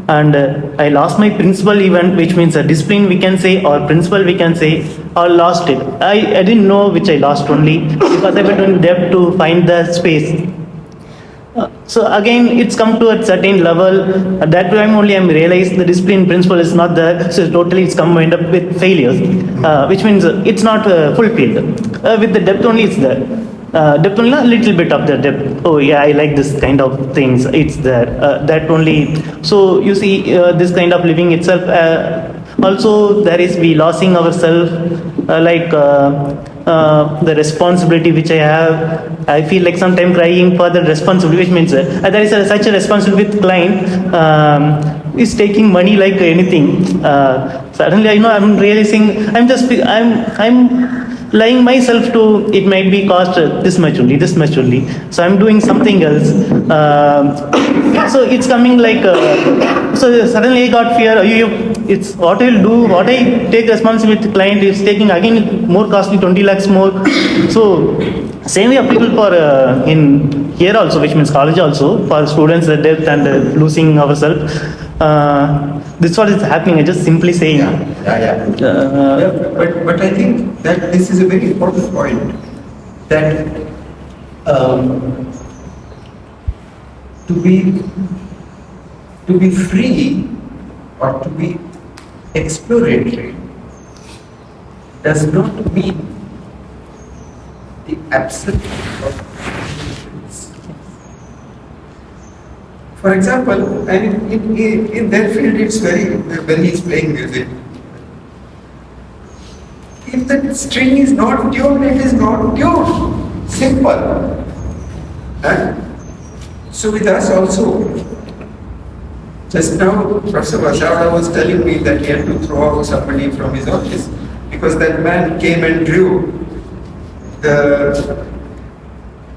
and I lost my principal event, which means a discipline we can say, or principal we can say, or lost it. I didn't know which I lost only because I went in depth to find the space. So again, it's come to a certain level. At that time only I realized the discipline principle is not there. So totally it's come end up with failures, which means it's not fulfilled. With the depth only it's there. Depth only a little bit of the depth. Oh yeah, I like this kind of things. It's there. That only. So you see, this kind of living itself. Also, there is we losing ourselves. the responsibility which I have. I feel like sometimes crying for the responsibility, which means there is such a responsibility with client is taking money like anything. Suddenly, I'm realizing I'm lying myself to it might be cost this much only. So I'm doing something else. So it's coming like so suddenly I got fear. It's what I'll do. What I take responsibility with client is taking again more costly 20 lakhs more. So same way applicable for in here also, which means college also for students the debt and losing ourselves. This what is happening. I just simply saying. But I think that this is a very important point that to be free or to be exploratory does not mean the absence of limitations. For example, I mean, in their field, it's very, when he's playing music, if the string is not tuned, it is not tuned. Simple. And so with us also, just now, Professor Vasavada was telling me that he had to throw out somebody from his office because that man came and drew the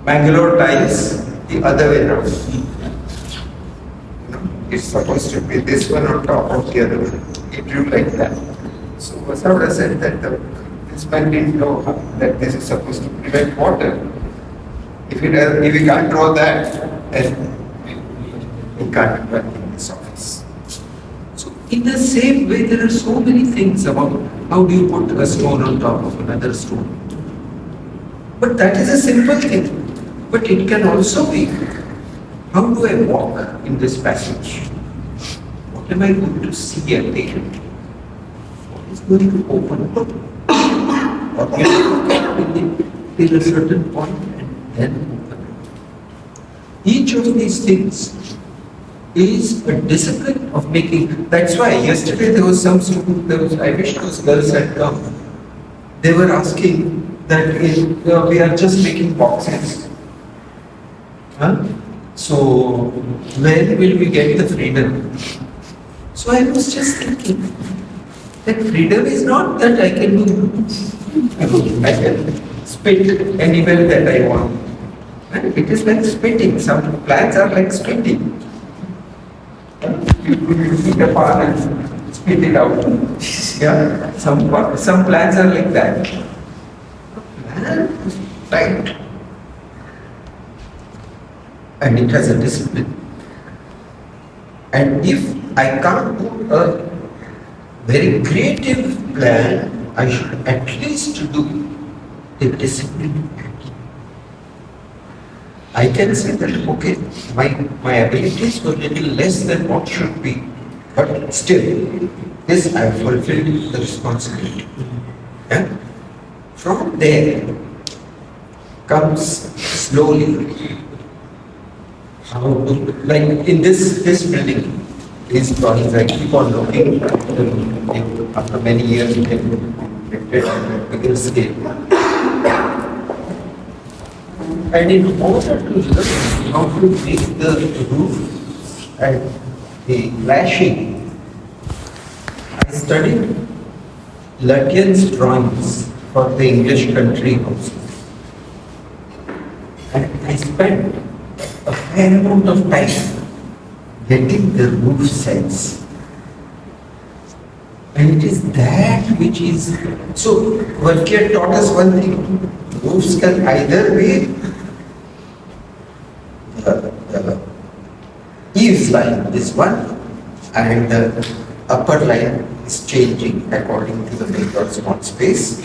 Mangalore tiles the other way around. It's supposed to be this one on top of the other one. He drew like that. So Vasavada said that this man didn't know that this is supposed to prevent water. If he can't draw that, then he can't run in this office. So in the same way, there are so many things about how do you put a stone on top of another stone. But that is a simple thing. But it can also be, how do I walk in this passage? What am I going to see at the end? What is going to open up? Or can I till a certain point and then open up? Each of these things is a discipline of making. That's why yesterday there was some student, I wish those girls had come. They were asking that we are just making boxes. Huh? So when will we get the freedom? So I was just thinking that freedom is not that I can do. I can spit anywhere that I want. And it is like spitting. Some plants are like spitting. You eat a pan and spit it out. Yeah. Some plants are like that. Plant is tight. And it has a discipline. And if I can't do a very creative plan, I should at least do the discipline. I can say that, okay, my abilities were a little less than what should be, but still, this I have fulfilled the responsibility. Yeah? From there comes slowly how to, like in this building, these drawings, I keep on looking after many years in a bigger scale. And in order to learn how to make the roof and the flashing, I studied Lutyens' drawings for the English country houses. And I spent a fair amount of time getting the roof sets. And it is that which is, so Valkyr taught us one thing, roofs can either be the eaves line is one and the upper line is changing according to the big or small space,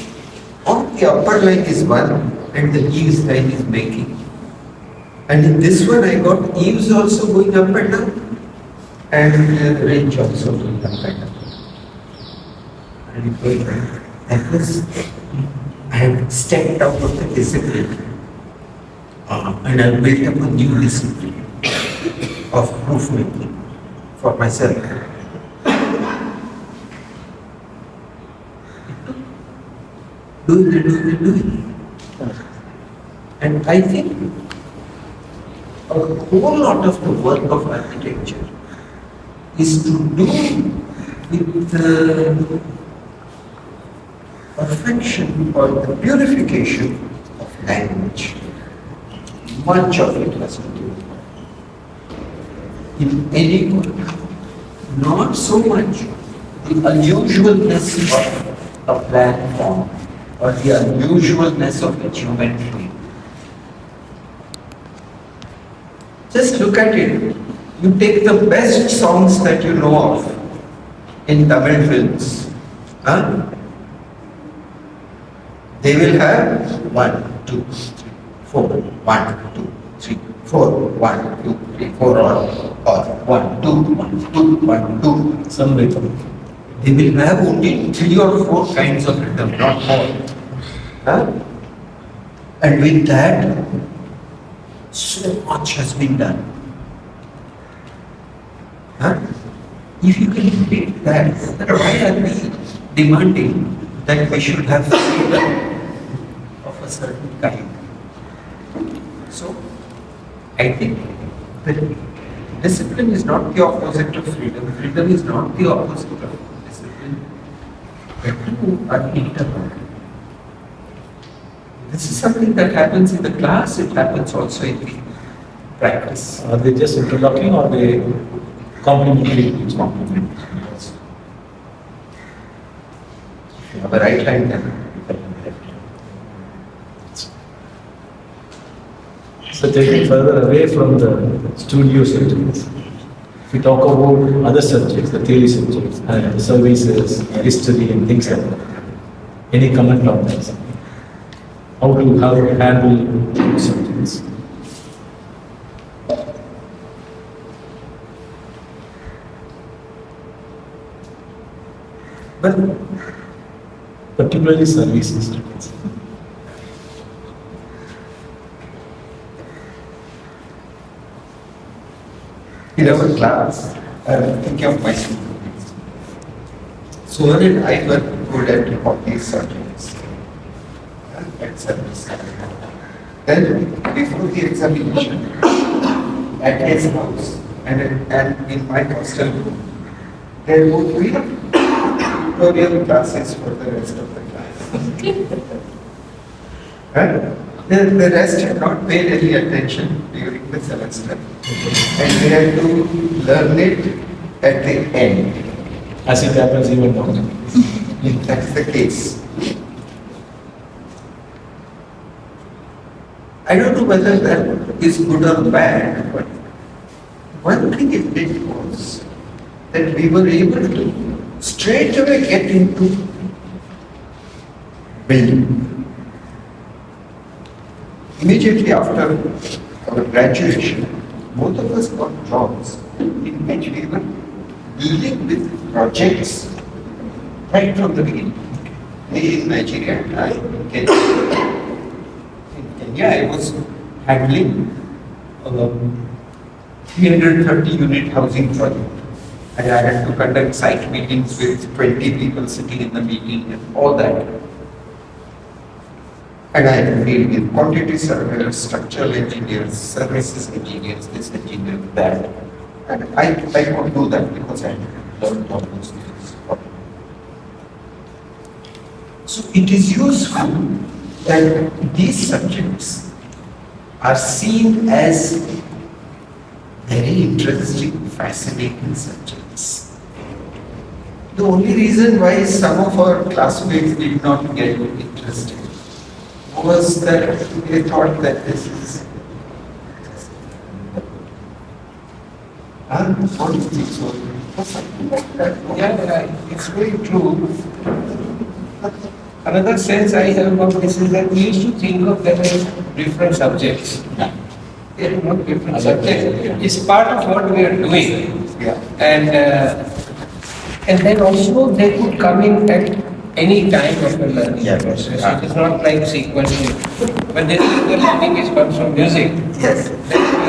or the upper line is one and the eaves line is making. And in this one I got eaves also going up and down and the range also going up and down. And that was, I had stepped out of the discipline and I built up a new discipline of roof making for myself. It took doing. And I think a whole lot of the work of architecture is to do with the perfection or the purification of language. Much of it has to do in any work. Not so much the unusualness of a plan form or the unusualness of a geometry. Just look at it. You take the best songs that you know of in Tamil films. Huh? They will have 1, 2, 3, 4, 1, 2, 3, 4, 1, 2, 3, 4, or 1, 2, 1, 2, 1, 2. Some rhythm. They will have only 3 or 4 kinds of rhythm, not more. Huh? And with that, so much has been done. Huh? If you can beat that, then why are we demanding that we should have freedom of a certain kind? So, I think that discipline is not the opposite of freedom. Freedom is not the opposite of discipline. The two are intertwined. This is something that happens in the class, it happens also in the practice. Are they just interlocking or they complementary each complement? If you have a right hand, then you can have a left hand. So taking further away from the studio subjects, if we talk about other subjects, the theory subjects, services, history and things like that, any comment on that? How to handle those subjects? But particularly services students. in our class, I'm thinking of my students. Suhan and I were good at all these subjects. At service. Then, before the examination, at his house and in my hostel room, there would be tutorial classes for the rest of the class. Right? The rest had not paid any attention during the semester, and they had to learn it at the end. As it happens even now. That's the case. I don't know whether that is good or bad, but one thing it did was that we were able to straight away get into building. Immediately after our graduation, both of us got jobs in which we were dealing with projects right from the beginning. Me in Nigeria and I in Kenya. In Kenya, I was handling a 330 unit housing project. And I had to conduct site meetings with 20 people sitting in the meeting and all that. And I had to deal with quantity surveyors, structural engineers, services engineers, this engineer, that. And I could do that because I had learned all those things. So it is useful that these subjects are seen as very interesting, fascinating subjects. The only reason why some of our classmates did not get interested was that they thought that this is what do you think so? Something like that. Yeah, it's very true. Another sense I have about this is that we used to think of them as different subjects. They are not different subjects. It's part of what we are doing. And then also they could come in at any time of the learning process. It is not like sequentially. When they say the learning is comes from music, yes.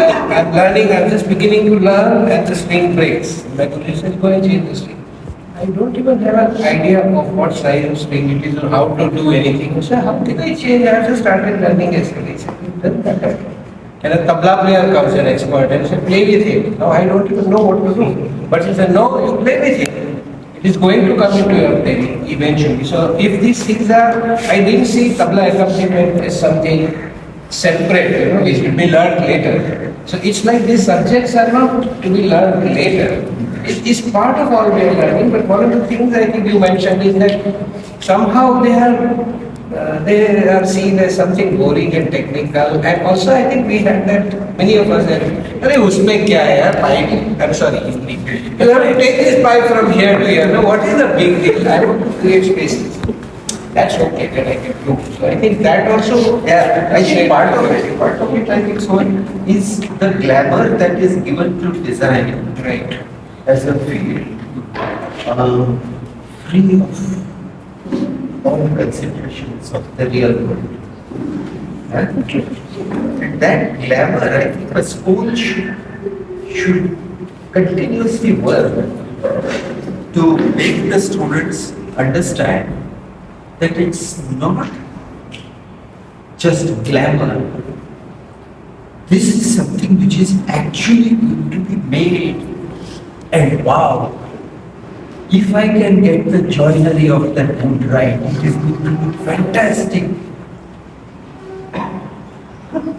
I'm just beginning to learn and the string breaks. My position is going to change the string. I don't even have an idea of what size of string it is or how to do anything. So how can I change? I have to started learning yesterday. It doesn't matter. And a tabla player comes, an expert, and said, play with it. Now I don't even know what to do. But he said, no, you play with it. It is going to come into your playing eventually. So if these things are, I didn't see tabla accompaniment as something separate, which will be learned later. So it's like these subjects are not to be learned later. It is part of all we are learning, but one of the things I think you mentioned is that somehow they are seen as something boring and technical, and also I think we had that, many of us said, "Arey, usme kya hai yaar, pipe?" I'm sorry, Hindi. You have to take this pipe from here to here. Now, what is the big deal? I want to create spaces. That's okay, that I can do. So I think that also, Yeah, I think part of it, I think so, is the glamour that is given to design, right, as a field, free of all considerations of the real world. And that glamour, I think a school should continuously work to make the students understand that it's not just glamour. This is something which is actually going to be made. And wow, if I can get the joinery of that wood right, it is going to be fantastic.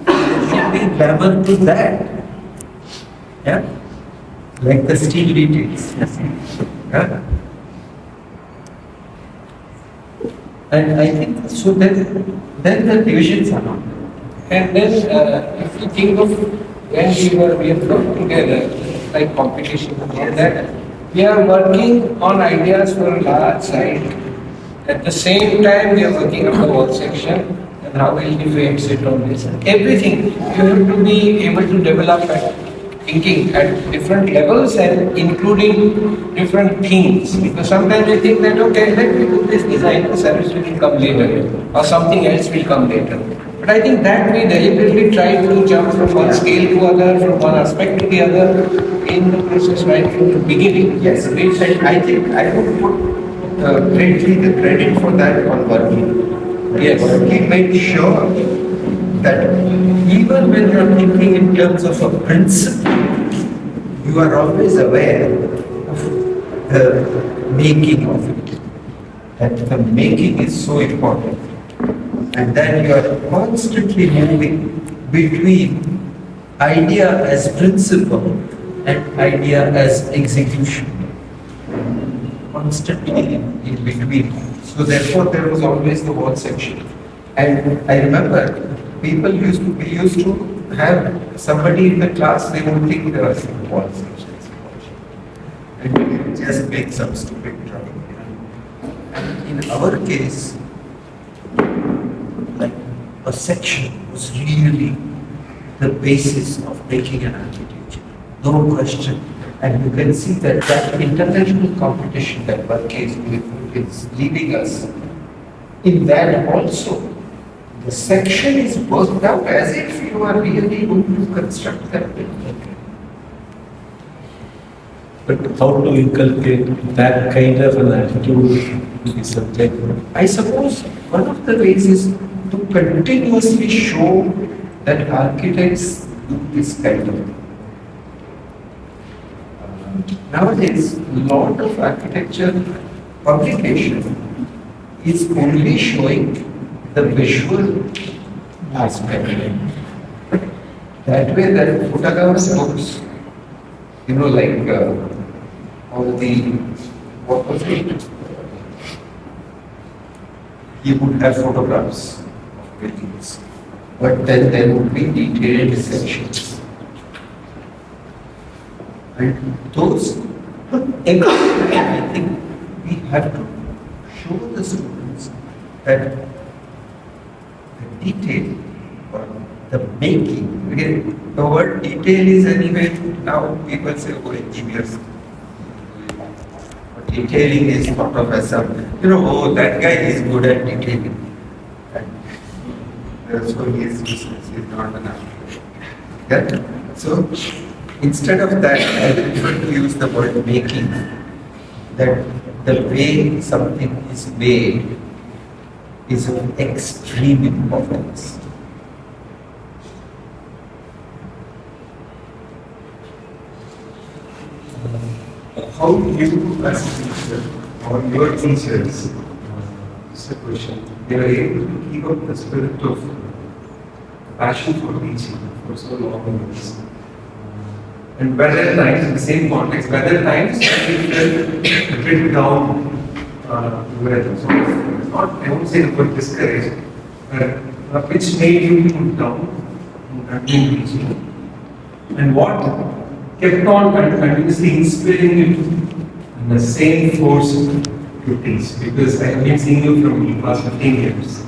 There should be glamour to that. Yeah? Like the steel details. Yeah? And I think so then the divisions are not. and then if you think of when we have come together, like competition and all that, we are working on ideas for a large site. At the same time, we are working on the wall section and how will the frame sit on this. Everything you have to be able to develop at thinking at different levels and including different themes. Because sometimes we think that okay, let me do this design, the service will come later, or something else will come later. But I think that we deliberately try to jump from one scale to other, from one aspect to the other in the process right from the beginning. Yes, and I think I would put greatly the credit for that on Varghese. Yes. Varghese made sure that even when you are thinking in terms of a principle, you are always aware of the making of it. That the making is so important. And then you are constantly moving between idea as principle and idea as execution. Constantly in between. So therefore there was always the wall section. And I remember we used to have somebody in the class, they would think there was some wall sections. And we would just make some stupid drawing. And in our case, like a section was really the basis of making an architecture. No question. And you can see that international competition that Varghese is leading us, in that also, the section is worked out as if you are really going to construct that building. But how to inculcate that kind of an attitude to the subject? I suppose one of the ways is to continuously show that architects do this kind of thing. Nowadays, a lot of architecture publication is only showing the visual aspect. That way, that Futagawa's books, like all the, what was it? He would have photographs of buildings, but then there would be detailed sections. And those, I think we have to show the students that the detail or the making, again, the word detail is anyway, now people say, oh, engineers. But detailing is thought of as some, oh, that guy is good at detailing. And so he is useless, he is not an architect. Yeah? So, instead of that, I prefer to use the word making. That the way something is made is of extreme importance. How do you, as a teacher, or your teachers, it's a question, they are able to keep up the spirit of passion for teaching for so long years? And whether times, in the same context, whether times you felt a bit down, where sort of, not, I won't say the word discouraged, but which made you put down in continuing teaching? And what kept on continuously inspiring you in the same force to teach? Because I have been seeing you from the past 15 years.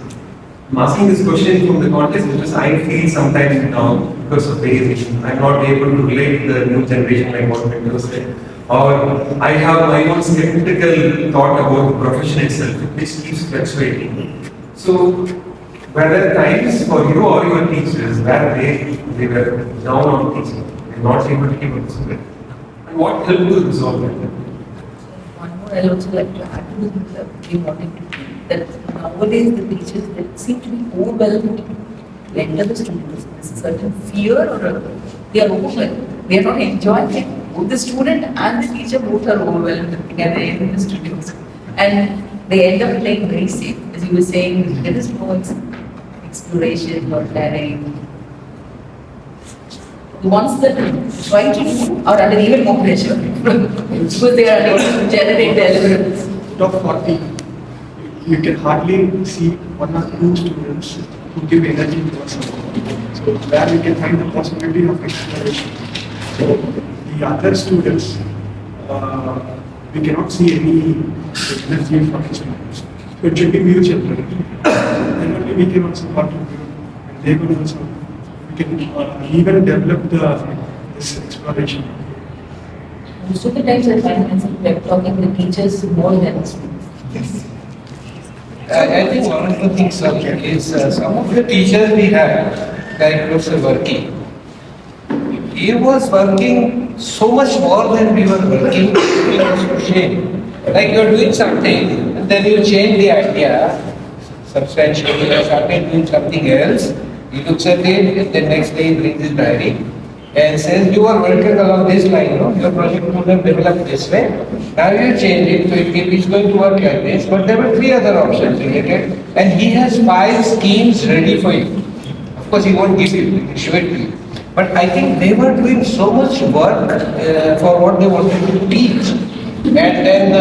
I'm asking this question from the context because I feel sometimes now, because of various reasons, I'm not able to relate to the new generation like what Victor said. Or I have my own skeptical thought about the profession itself, which keeps fluctuating. So, were there times for you or your teachers where they were down on teaching, they were not able to keep up the spirit? And what helped to resolve that? One more, I'd also like to add to what we wanted to do, that nowadays the teachers that seem to be overwhelmed to enter the students. There's a certain fear or they are overwhelmed. They are not enjoying it. Both the student and the teacher both are overwhelmed together in the students. And they end up playing very safe. As you were saying, there is no exploration or planning. The ones that try to do are under even more pressure because they are unable to generate deliverables. Top 40, you can hardly see one or two students who give energy to us. So there you can find the possibility of exploration. So the other students, we cannot see any energy from the students. So it should be mutual. Then only we can also contribute, and they will also, we can even develop this exploration. Most of the times I find myself talking to the teachers more than the students. I think one of the things is some of the teachers we had, like Professor Varki, he was working so much more than we were working. It was to shame. Like you are doing something, and then you change the idea substantially, you started doing something else. He looks at it, and the next day he brings his diary and says, you are working along this line, no? Your project would have developed this way. Now you change it, so it's going to work like this. But there were 3 other options related, and he has 5 schemes ready for you. Of course, he won't give you, he'll show it to you. But I think they were doing so much work for what they wanted to teach. And then,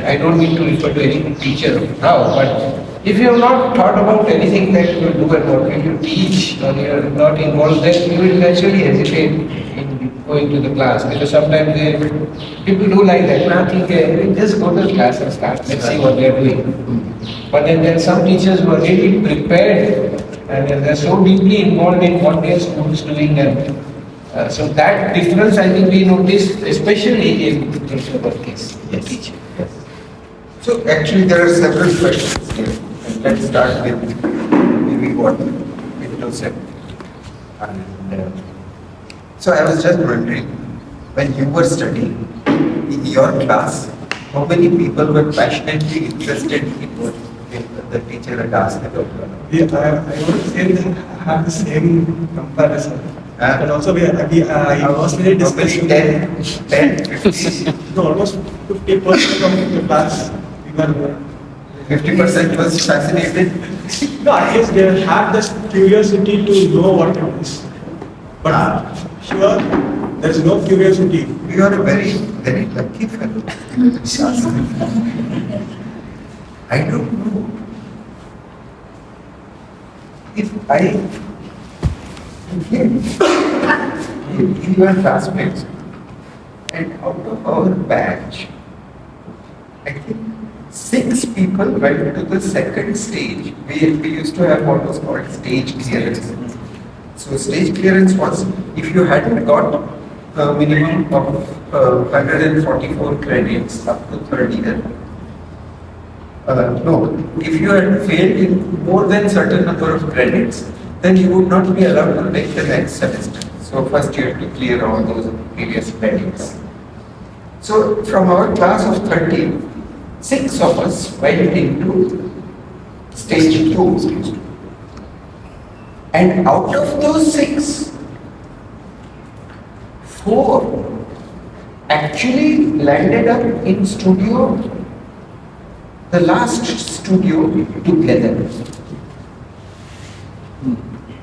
I don't mean to refer to any teacher now, but if you have not thought about anything that you will do and what will you teach, or you are not involved, then you will naturally hesitate in going to the class. Because sometimes people do like that. I think just go to the class and start. Let's see what they are doing. But then there are some teachers who are really prepared and they are so deeply involved in what their school is doing. And so that difference I think we noticed, especially in the case. Yes. Yes. So actually there are several questions here. And let's start with maybe what Victor said. And so I was just wondering, when you were studying in your class, how many people were passionately interested in what the teacher had asked about? Yeah, I would say that I have the same comparison. And also I was very discussing 10, 50. No, almost 50% of the class we were 50% was fascinated. No, at least they have this curiosity to know what it is. But sure, there is no curiosity. You are a very, very lucky fellow. I don't know if I in your classmates and out of our batch, I think 6 people went to the second stage. We used to have what was called stage clearance. So stage clearance was if you hadn't got a minimum of 144 credits up to third year. No, if you had failed in more than certain number of credits, then you would not be allowed to take the next semester. So first you have to clear all those previous credits. So from our class of 30, 6 of us went into stage 2. And out of those 6, 4 actually landed up in studio, the last studio together.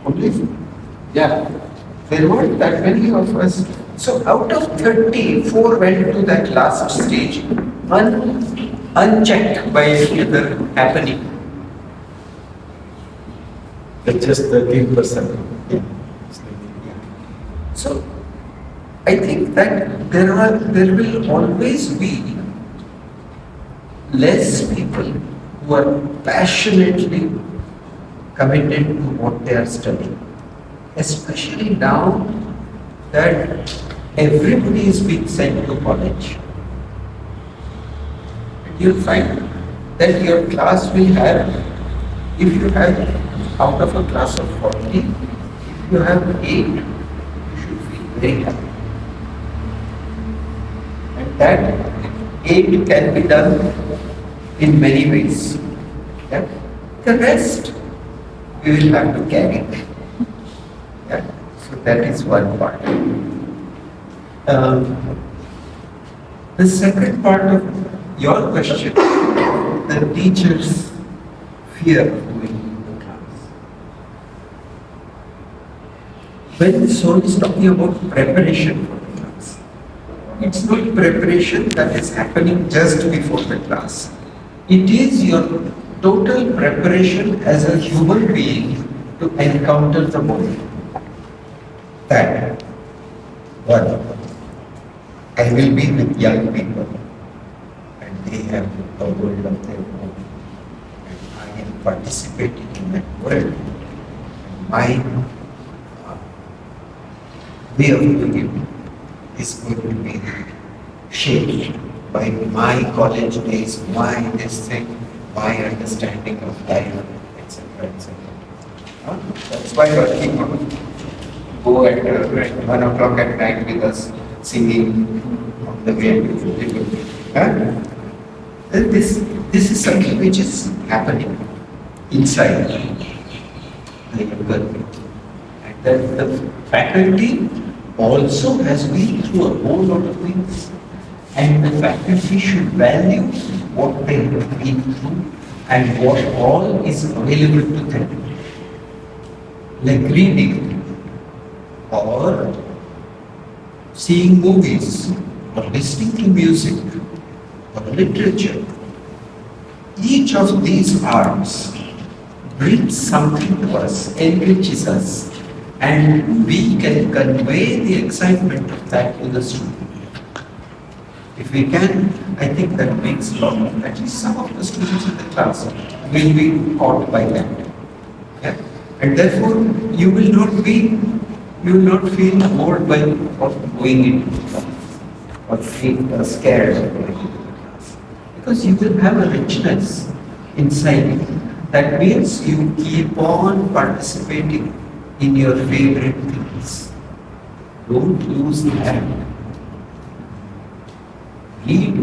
Only, yeah, there weren't that many of us. So out of 30, 4 went to that last stage, unchecked by any other happening. That's just 13%. Yeah. So I think that there will always be less people who are passionately committed to what they are studying, especially now that everybody is being sent to college. You'll find that your class will have, if you have out of a class of 40, if you have 8, you should feel very happy. And that 8 can be done in many ways. Yeah? The rest we will have to carry. Yeah? So that is one part. The second part of your question, the teacher's fear of doing the class. When Sol is talking about preparation for the class, it's not preparation that is happening just before the class. It is your total preparation as a human being to encounter the world. That, one, I will be with young people and they have a world of their own. And I am participating in that world. And my way of doing it is going to be shaped by my college days, my this thing, my understanding of life, etc. etc. That's why working on go at 1 o'clock at night with us singing on the way to liberty. This is something which is happening inside the younger people. And then the faculty also has been through a whole lot of things. And the faculty should value what they have been through and what all is available to them. Like reading or seeing movies or listening to music or literature. Each of these arts brings something to us, enriches us, and we can convey the excitement of that to the student. If we can, I think that makes a lot of, at least some of the students in the class will be caught by that. Yeah? And therefore, you will not feel bored by going into the class or feel scared of going into the class. Because you will have a richness inside you. That means you keep on participating in your favorite things. Don't lose that. Read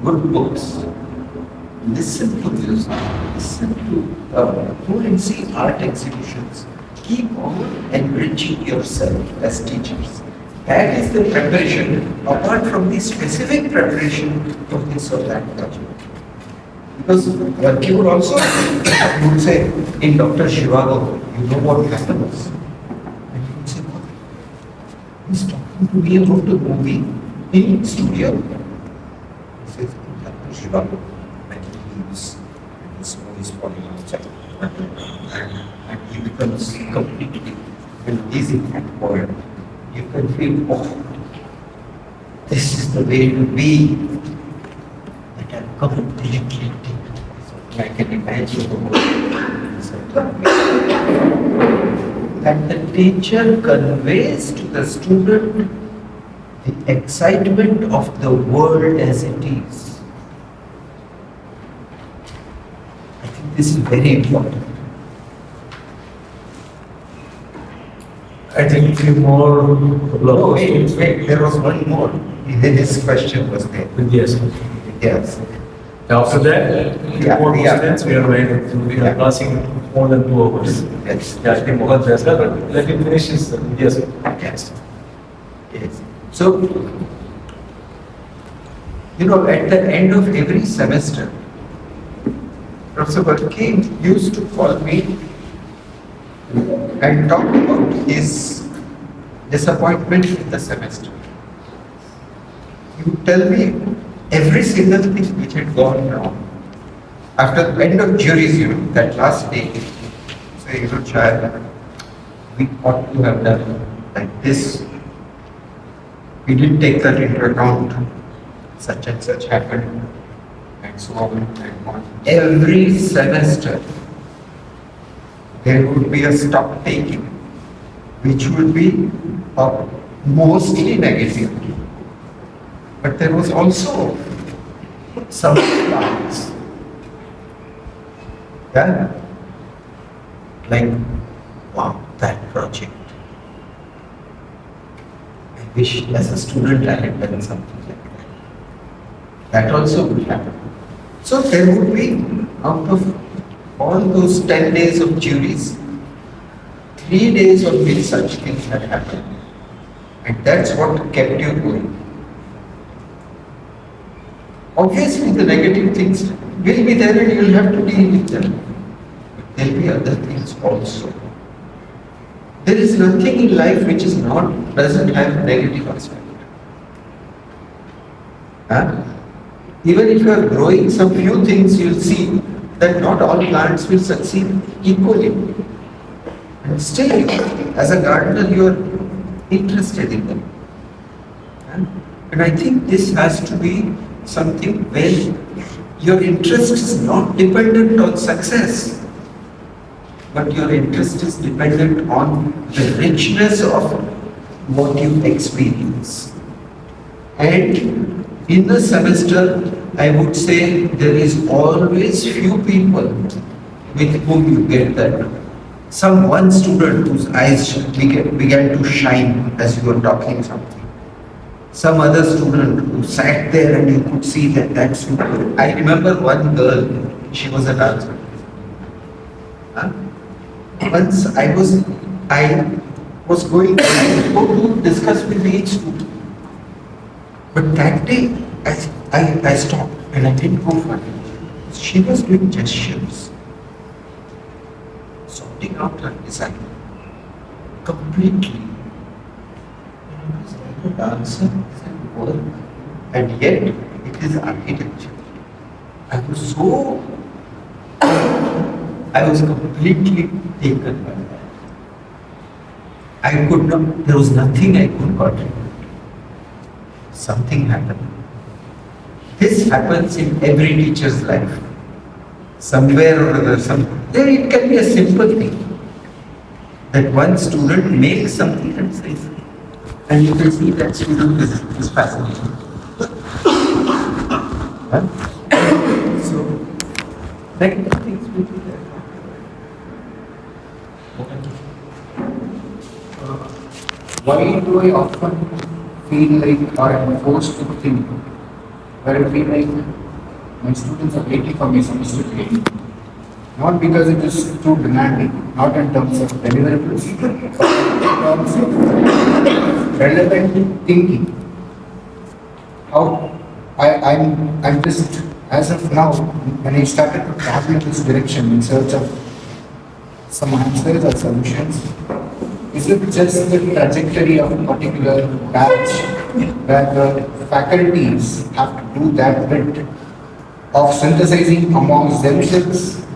good books. Listen to music. Listen to, go and see art exhibitions. Keep on enriching yourself as teachers. That is the preparation, apart from the specific preparation for this or that project. Because you would also would say, in Dr. Shivago, you know what happens? And you would say, what? He's talking to me about the movie in studio. He says, Dr. Shivago, when he leaves, and his snow is falling outside, and he becomes completely busy and bored. You can feel, oh, this is the way to be. That I've completely so I can imagine the world. That the teacher conveys to the student the excitement of the world as it is. I think this is very important. I think few more couple of No, questions. wait, there was one more. His question was there. Yes. Yes. After that, two Yeah, more yeah. questions, we are crossing more than 2 hours. Yes. Yeah, I think Mohan has that, but let him finish his, yes. Yes. Yes. So, at the end of every semester, Professor Burke used to call me and talk about his disappointment in the semester. He would tell me every single thing which had gone wrong. After the end of juries, that last day, say, child, we ought to have done like this. We didn't take that into account. Such and such happened, and so on and on. Every semester, there would be a stock taking, which would be mostly negative. But there was also some plans. Yeah? Like, wow, that project. I wish as a student I had done something like that. That also would happen. So there would be, out of all those 10 days of juries, 3 days on which such things had happened. And that's what kept you going. Obviously, the negative things will be there and you'll have to deal with them. But there'll be other things also. There is nothing in life which doesn't have a negative aspect. Huh? Even if you are growing some few things, you'll see that not all plants will succeed equally. And still, as a gardener, you are interested in them. And I think this has to be something where your interest is not dependent on success, but your interest is dependent on the richness of what you experience. And in the semester, I would say there is always few people with whom you get that. One student whose eyes began to shine as you were talking something. Some other student who sat there and you could see that student. I remember one girl, she was a dancer. Once I was going to discuss with each student. But that day, I stopped and I didn't go for it. She was doing gestures, sorting out her design completely. And I was like a dancer and work, and yet it is architecture. I was completely taken by that. There was nothing I could contribute. Something happened. This happens in every teacher's life. Somewhere or other, it can be a simple thing. That one student makes something and says, and you can see that student is fascinated. So, negative things will be there. Why do I often feel like, or I'm forced to think, where I feel like my students are waiting for me semester to end? Not because it is too demanding, not in terms of deliverables, but in terms of relevant thinking. How I'm just, as of now, when I started to travel in this direction in search of some answers or solutions, is it just the trajectory of a particular batch where the faculties have to do that bit of synthesizing amongst themselves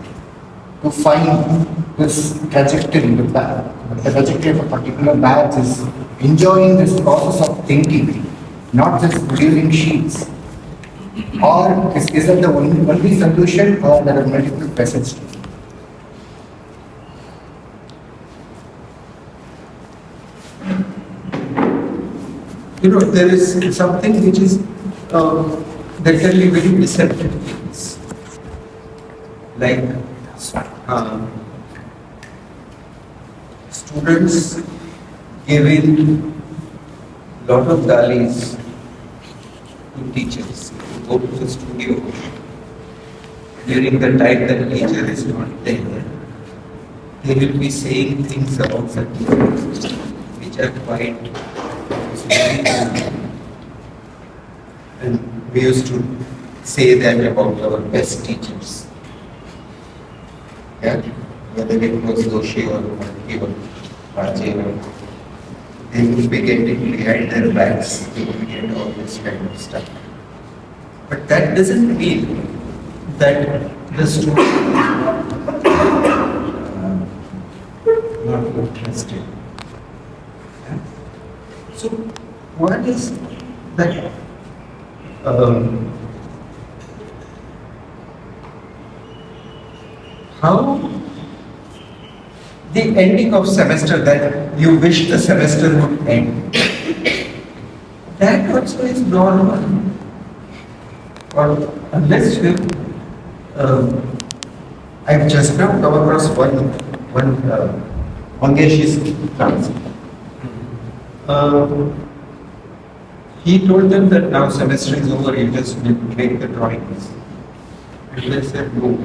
to find this trajectory? The trajectory of a particular batch is enjoying this process of thinking, not just producing sheets. Or is that the only solution, or there are multiple facets to it? There is something which is, that can be very deceptive things. Like, students given lot of galis to teachers. Go to the studio during the time that teacher is not there. They will be saying things about the teacher which are quite significant. And we used to say that about our best teachers. Yeah? Whether it was Doshi or Marki or Raje or they will be getting behind their backs, they will get all this kind of stuff. But that doesn't mean that the student is not interested. Yeah? So, what is that? How the ending of semester that you wish the semester would end, that also is normal. Or unless you, I've just now come across one Mangeshi's class. He told them that now semester is over, you just make the drawings. And they said, no,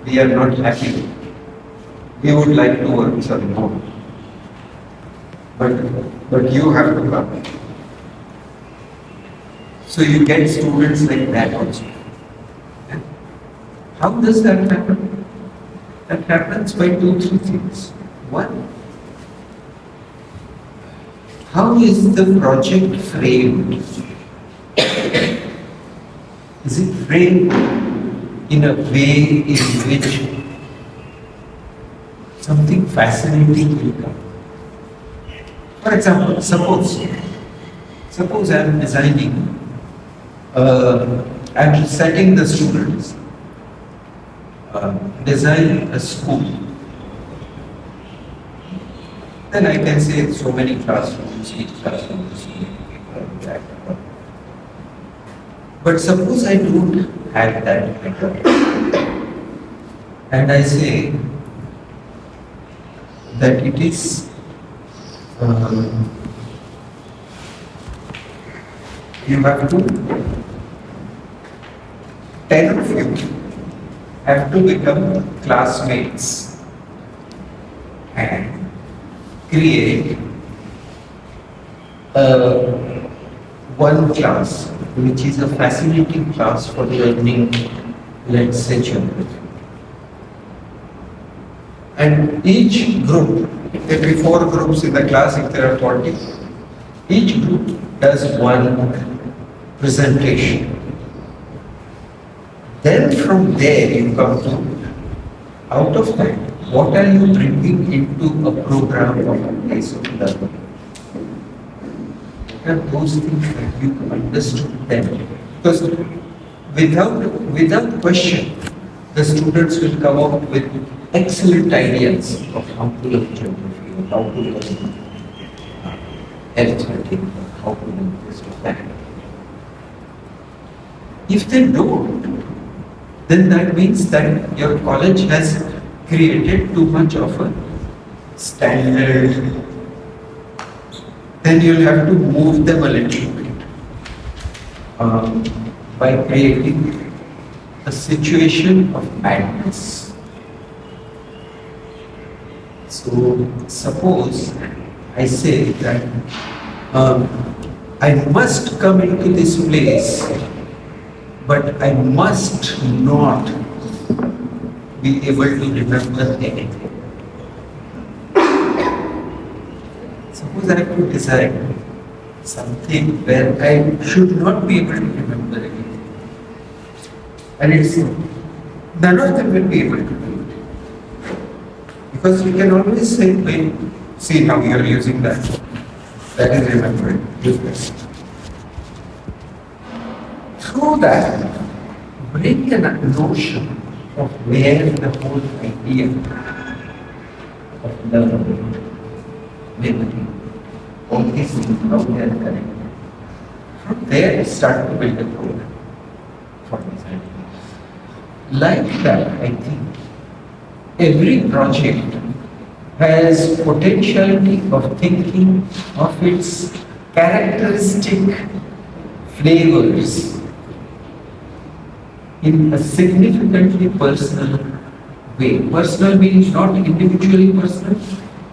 we are not happy. We would like to work some more. But you have to come. So you get students like that also. How does that happen? That happens by 2-3 things. One, how is the project framed? Is it framed in a way in which something fascinating will come? For example, suppose I am designing, I am setting the students, design a school. Then I can say so many classrooms, each classroom is like that. But suppose I don't have that method. And I say that it is you have to 10 of you have to become classmates and create one class which is a fascinating class for learning, let's say, geography. And each group, there will be 4 groups in the class if there are 40, each group does one presentation. Then from there you come to, out of that, what are you bringing into a program of a place of learning? What are those things that you understood then? Because without question, the students will come up with excellent ideas of how to learn geography, or how to learn arithmetic, or how to learn this or that. If they don't, then that means that your college has created too much of a standard. Then you'll have to move them a little bit by creating a situation of madness. So suppose I say that I must come into this place, but I must not be able to remember anything. Suppose I have to design something where I should not be able to remember anything. And it's none of them will be able to do it. Because you can always say, wait, see how you are using that. That is remembered. Use this. Through that, bring a notion of where the whole idea of learning, memory, all these things, how they are connected. From there, start to build a program for design. Like that, I think every project has potentiality of thinking of its characteristic flavors in a significantly personal way. Personal means not individually personal,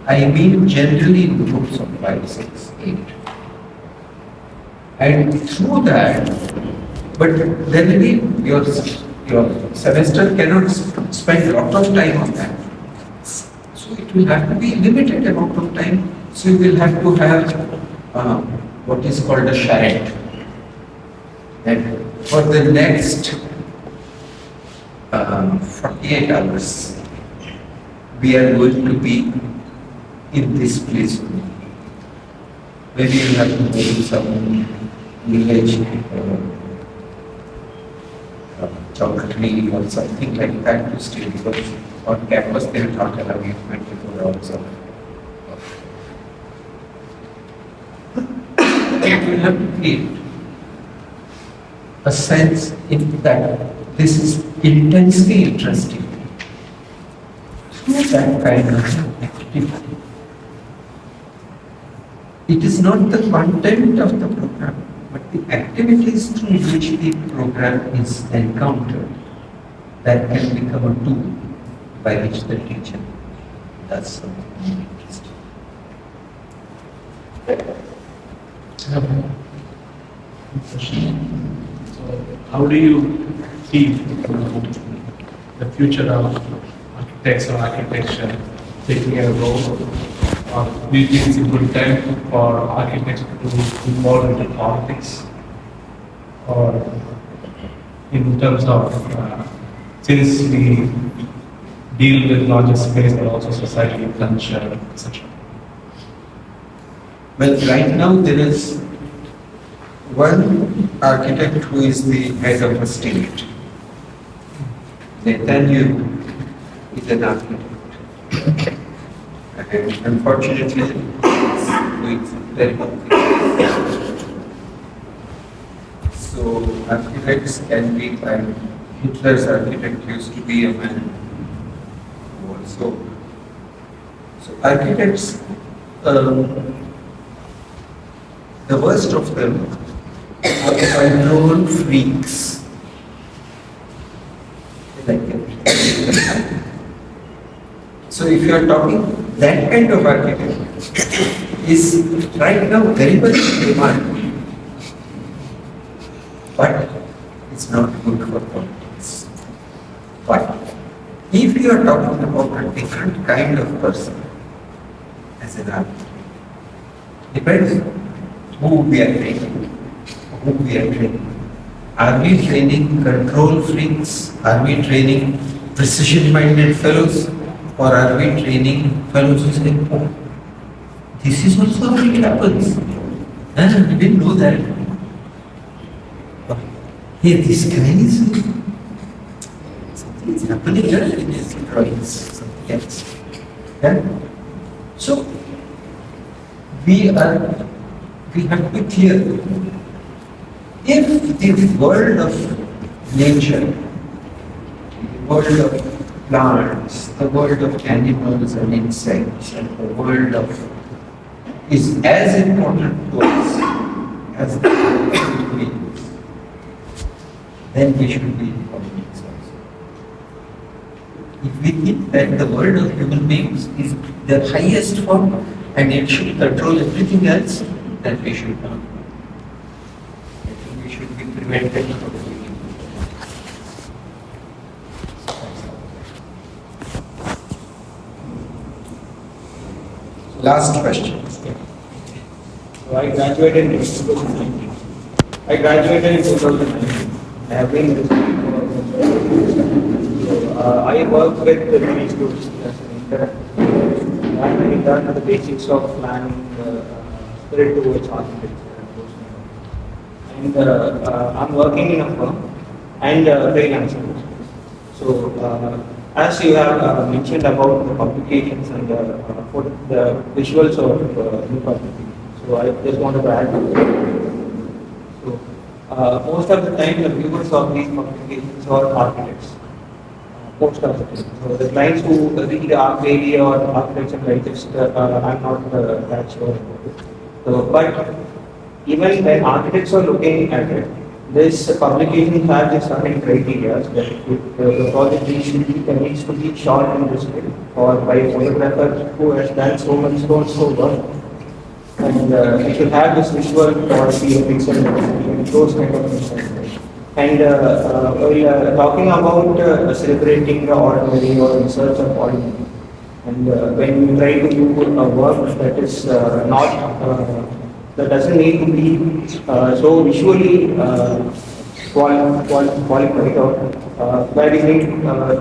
I mean generally in groups of 5, 6, 8. And through that, but then again, your semester cannot spend a lot of time on that. So it will have to be limited amount of time. So you will have to have what is called a charrette. And for the next 48 hours, we are going to be in this place. Maybe you have to go to some village, geography or something like that to stay, because on campus they will not allow you 24 hours of. You will have to create a sense in that this is intensely interesting through that kind of activity. It is not the content of the program, but the activities through which the program is encountered that can become a tool by which the teacher does something interesting. So, how do you see the future of architects or architecture taking a role? Or do you think it's a good time for architects to be involved into politics? Or in terms of, since we deal with not just space but also society, culture, etc.? Well, right now there is one architect who is the head of a state. Netanyahu is an architect. And unfortunately, it's doing some terrible things. So architects can be, and Hitler's architect used to be a man who also. So architects, the worst of them are control freaks. Like it. So if you are talking, that kind of architect is right now very much in demand, but it's not good for politics. But if you are talking about a different kind of person as an architect, depends who we are training. Are we training control freaks? Are we training precision-minded fellows? Or are we training fellows who say, oh, this is also how it happens? I didn't know that. Hey, this guy is, something is happening here in his drawings, something else. Yeah? So, we have to be clear. If the world of nature, the world of plants, the world of animals and insects, and the world of is as important to us as the world of human beings, then we should be in politics also. If we think that the world of human beings is the highest form and it should control everything else, then we should not. I think we should be prevented from doing it. Last question. So I graduated in 2019. I have been in this for I work with the many students as an intern. I learned the basics of planning, spirit towards architecture and those kind of things. And I'm working in a firm and freelancing. So as you have mentioned about the publications and the visuals of new publications, so I just wanted to add. So most of the time, the viewers of these publications are architects. most of the time. So the clients who read ArcAD or Architecture Digest, I'm not that sure about it. So, but even when architects are looking at it, this publication has certain criteria that the project needs to be shot in this way or by a photographer who has done so much so work. And it should have this visual quality of pixel and those kind of things. And while talking about celebrating the ordinary or research of ordinary, and when you try to do a work that is that doesn't need to be so visually qualified or where you need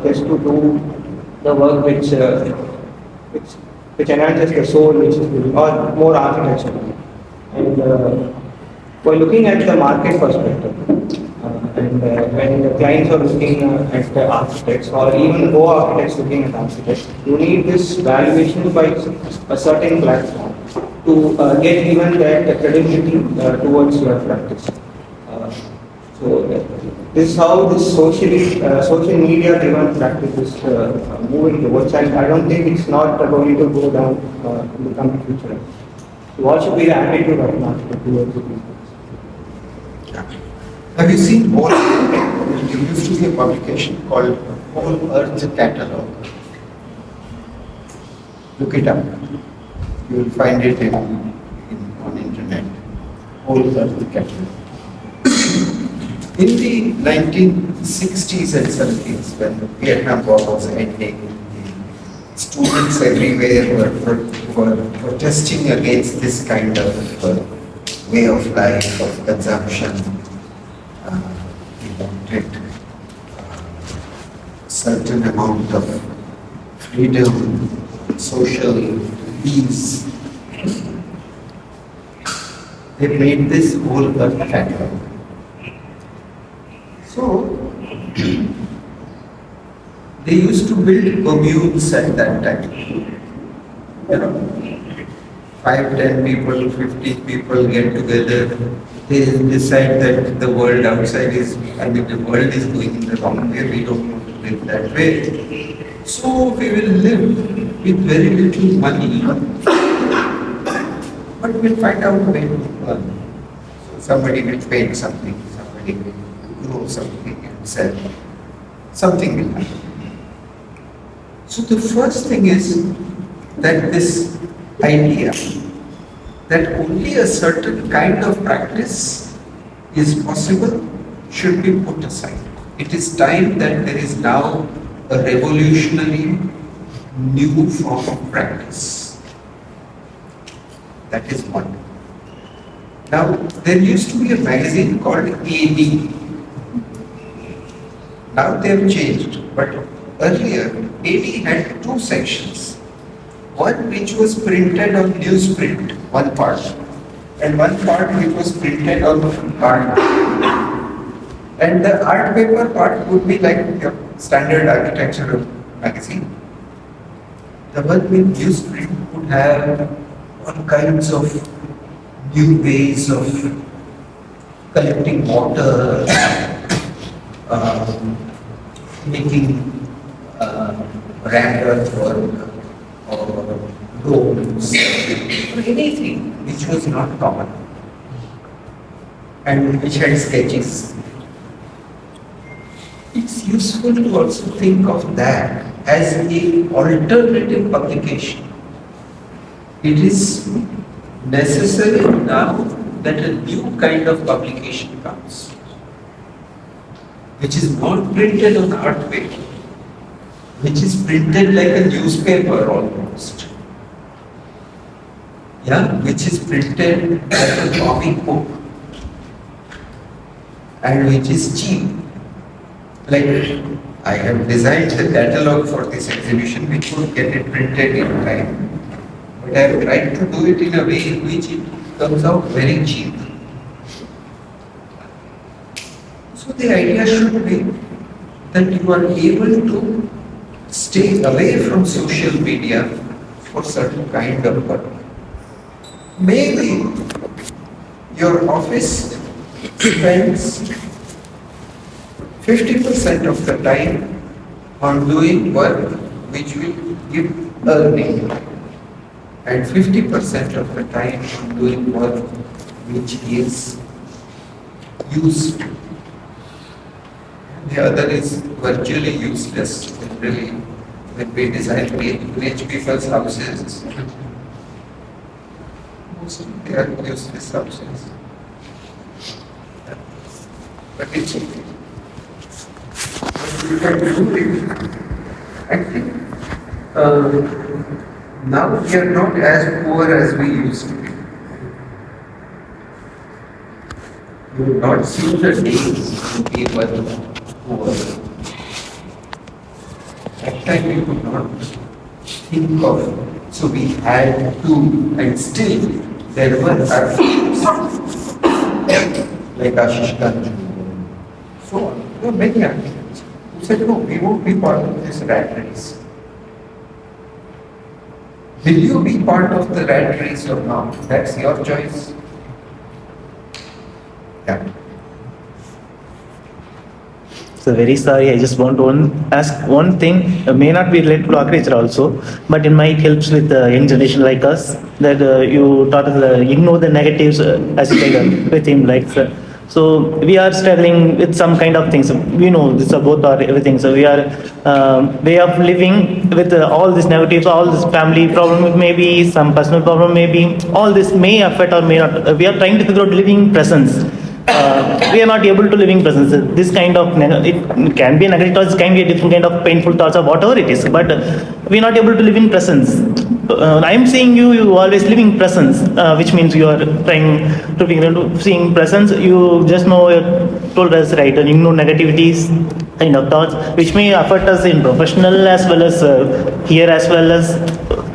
just to do the work which, which enhances the soul, which is or more architecture. And while looking at the market perspective, and when the clients are looking at the architects or even co-architects looking at architects, you need this valuation by a certain platform to get even that credibility towards your practice. So this is how this social media driven practice is moving towards, and I don't think it's not going to go down in the coming future. So what should be the attitude of an architect towards these? Have you seen Whole? There used to be a publication called Whole Earth Catalog. Look it up. You will find it on internet. Whole Earth Catalog. In the 1960s and 70s, when the Vietnam War was ending, the students everywhere were protesting against this kind of way of life, of consumption. They wanted a certain amount of freedom, social ease. They made this whole Earth catalog. So, they used to build communes at that time. You know, 5, 10 people, 15 people get together. They decide that the world outside is, the world is going in the wrong way. We don't want to live that way. So we will live with very little money, but we'll find out a way to earn. So somebody will paint something, somebody will grow something and sell. Something will happen. So the first thing is that this idea that only a certain kind of practice is possible should be put aside. It is time that there is now a revolutionary new form of practice. That is one. Now, there used to be a magazine called AD. Now they have changed, but earlier AD had 2 sections. One which was printed on newsprint, one part, and one part which was printed on card. And the art paper part would be like your standard architectural magazine. The one with newsprint would have all kinds of new ways of collecting water, making rammed earth work, or domes, or anything which was not common and which had sketches. It's useful to also think of that as an alternative publication. It is necessary now that a new kind of publication comes, which is not printed on art paper, which is printed like a newspaper almost. Yeah, which is printed like a comic book and which is cheap. Like I have designed the catalog for this exhibition which would get it printed in time. But I have tried to do it in a way in which it comes out very cheap. So the idea should be that you are able to stay away from social media for certain kind of work. Maybe your office spends 50% of the time on doing work which will give earning, and 50% of the time on doing work which is useful. The other is virtually useless. Generally, when we design rich people's houses, mostly they are useless houses. But it's okay. We can do it. I think now we are not as poor as we used to be. You will not see the days when we were poor. That time we could not think of. So we had to, and still there were articles like Ashish Kanju. So on. There were many articles who said, no, we won't be part of this rat race. Will you be part of the rat race or not? That's your choice. Yeah. So very sorry, I just want to ask one thing, may not be related to architecture also, but it might helps with the young generation like us, that you taught us ignore the negatives as you said with him, like so we are struggling with some kind of things. We know this about our everything. So we are way of living with all these negatives, all this family problem, maybe some personal problem, maybe all this may affect or may not. We are trying to figure out living presence. We are not able to living presence. This kind of it can be a negative thoughts, can be a different kind of painful thoughts or whatever it is. But we are not able to live in presence. I am seeing you always living presence, which means you are trying to figure out seeing presence. You just know you told us right, and you know negativities kind of thoughts, which may affect us in professional as well as here as well as.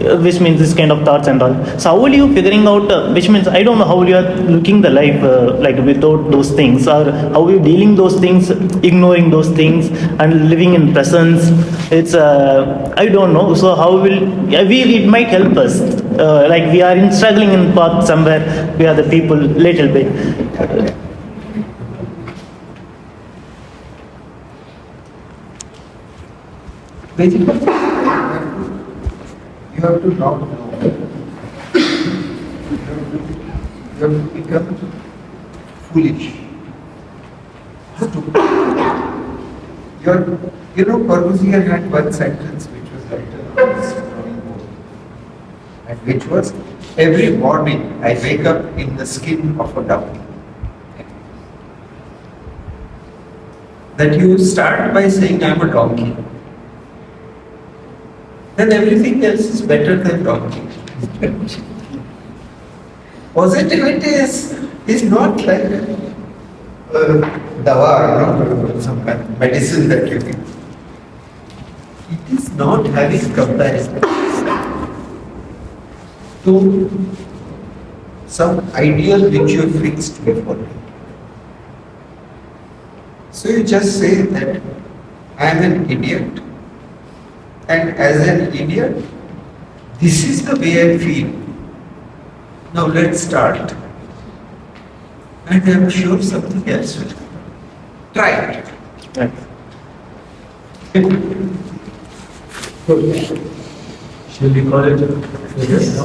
Which means this kind of thoughts and all. So how will you figuring out? Which means I don't know how you are looking the life like without those things, or how you dealing those things, ignoring those things, and living in presence. It's I don't know. So how will it might help us? Like we are in struggling in path somewhere. We are the people little bit. Basically, you have to not know. You have to become foolish. Corbusier had one sentence which was written on his drawing board, and which was, every morning I wake up in the skin of a donkey. That you start by saying I'm a donkey. Then everything else is better than donkey. Positivity is not like dawa, some kind of medicine that you give. It is not having comparison to some ideal which you fixed before. So you just say that I am an idiot. And as an idiot, this is the way I feel. Now let's start. And I'm sure something else will come. Try it. Shall we call it? Yes.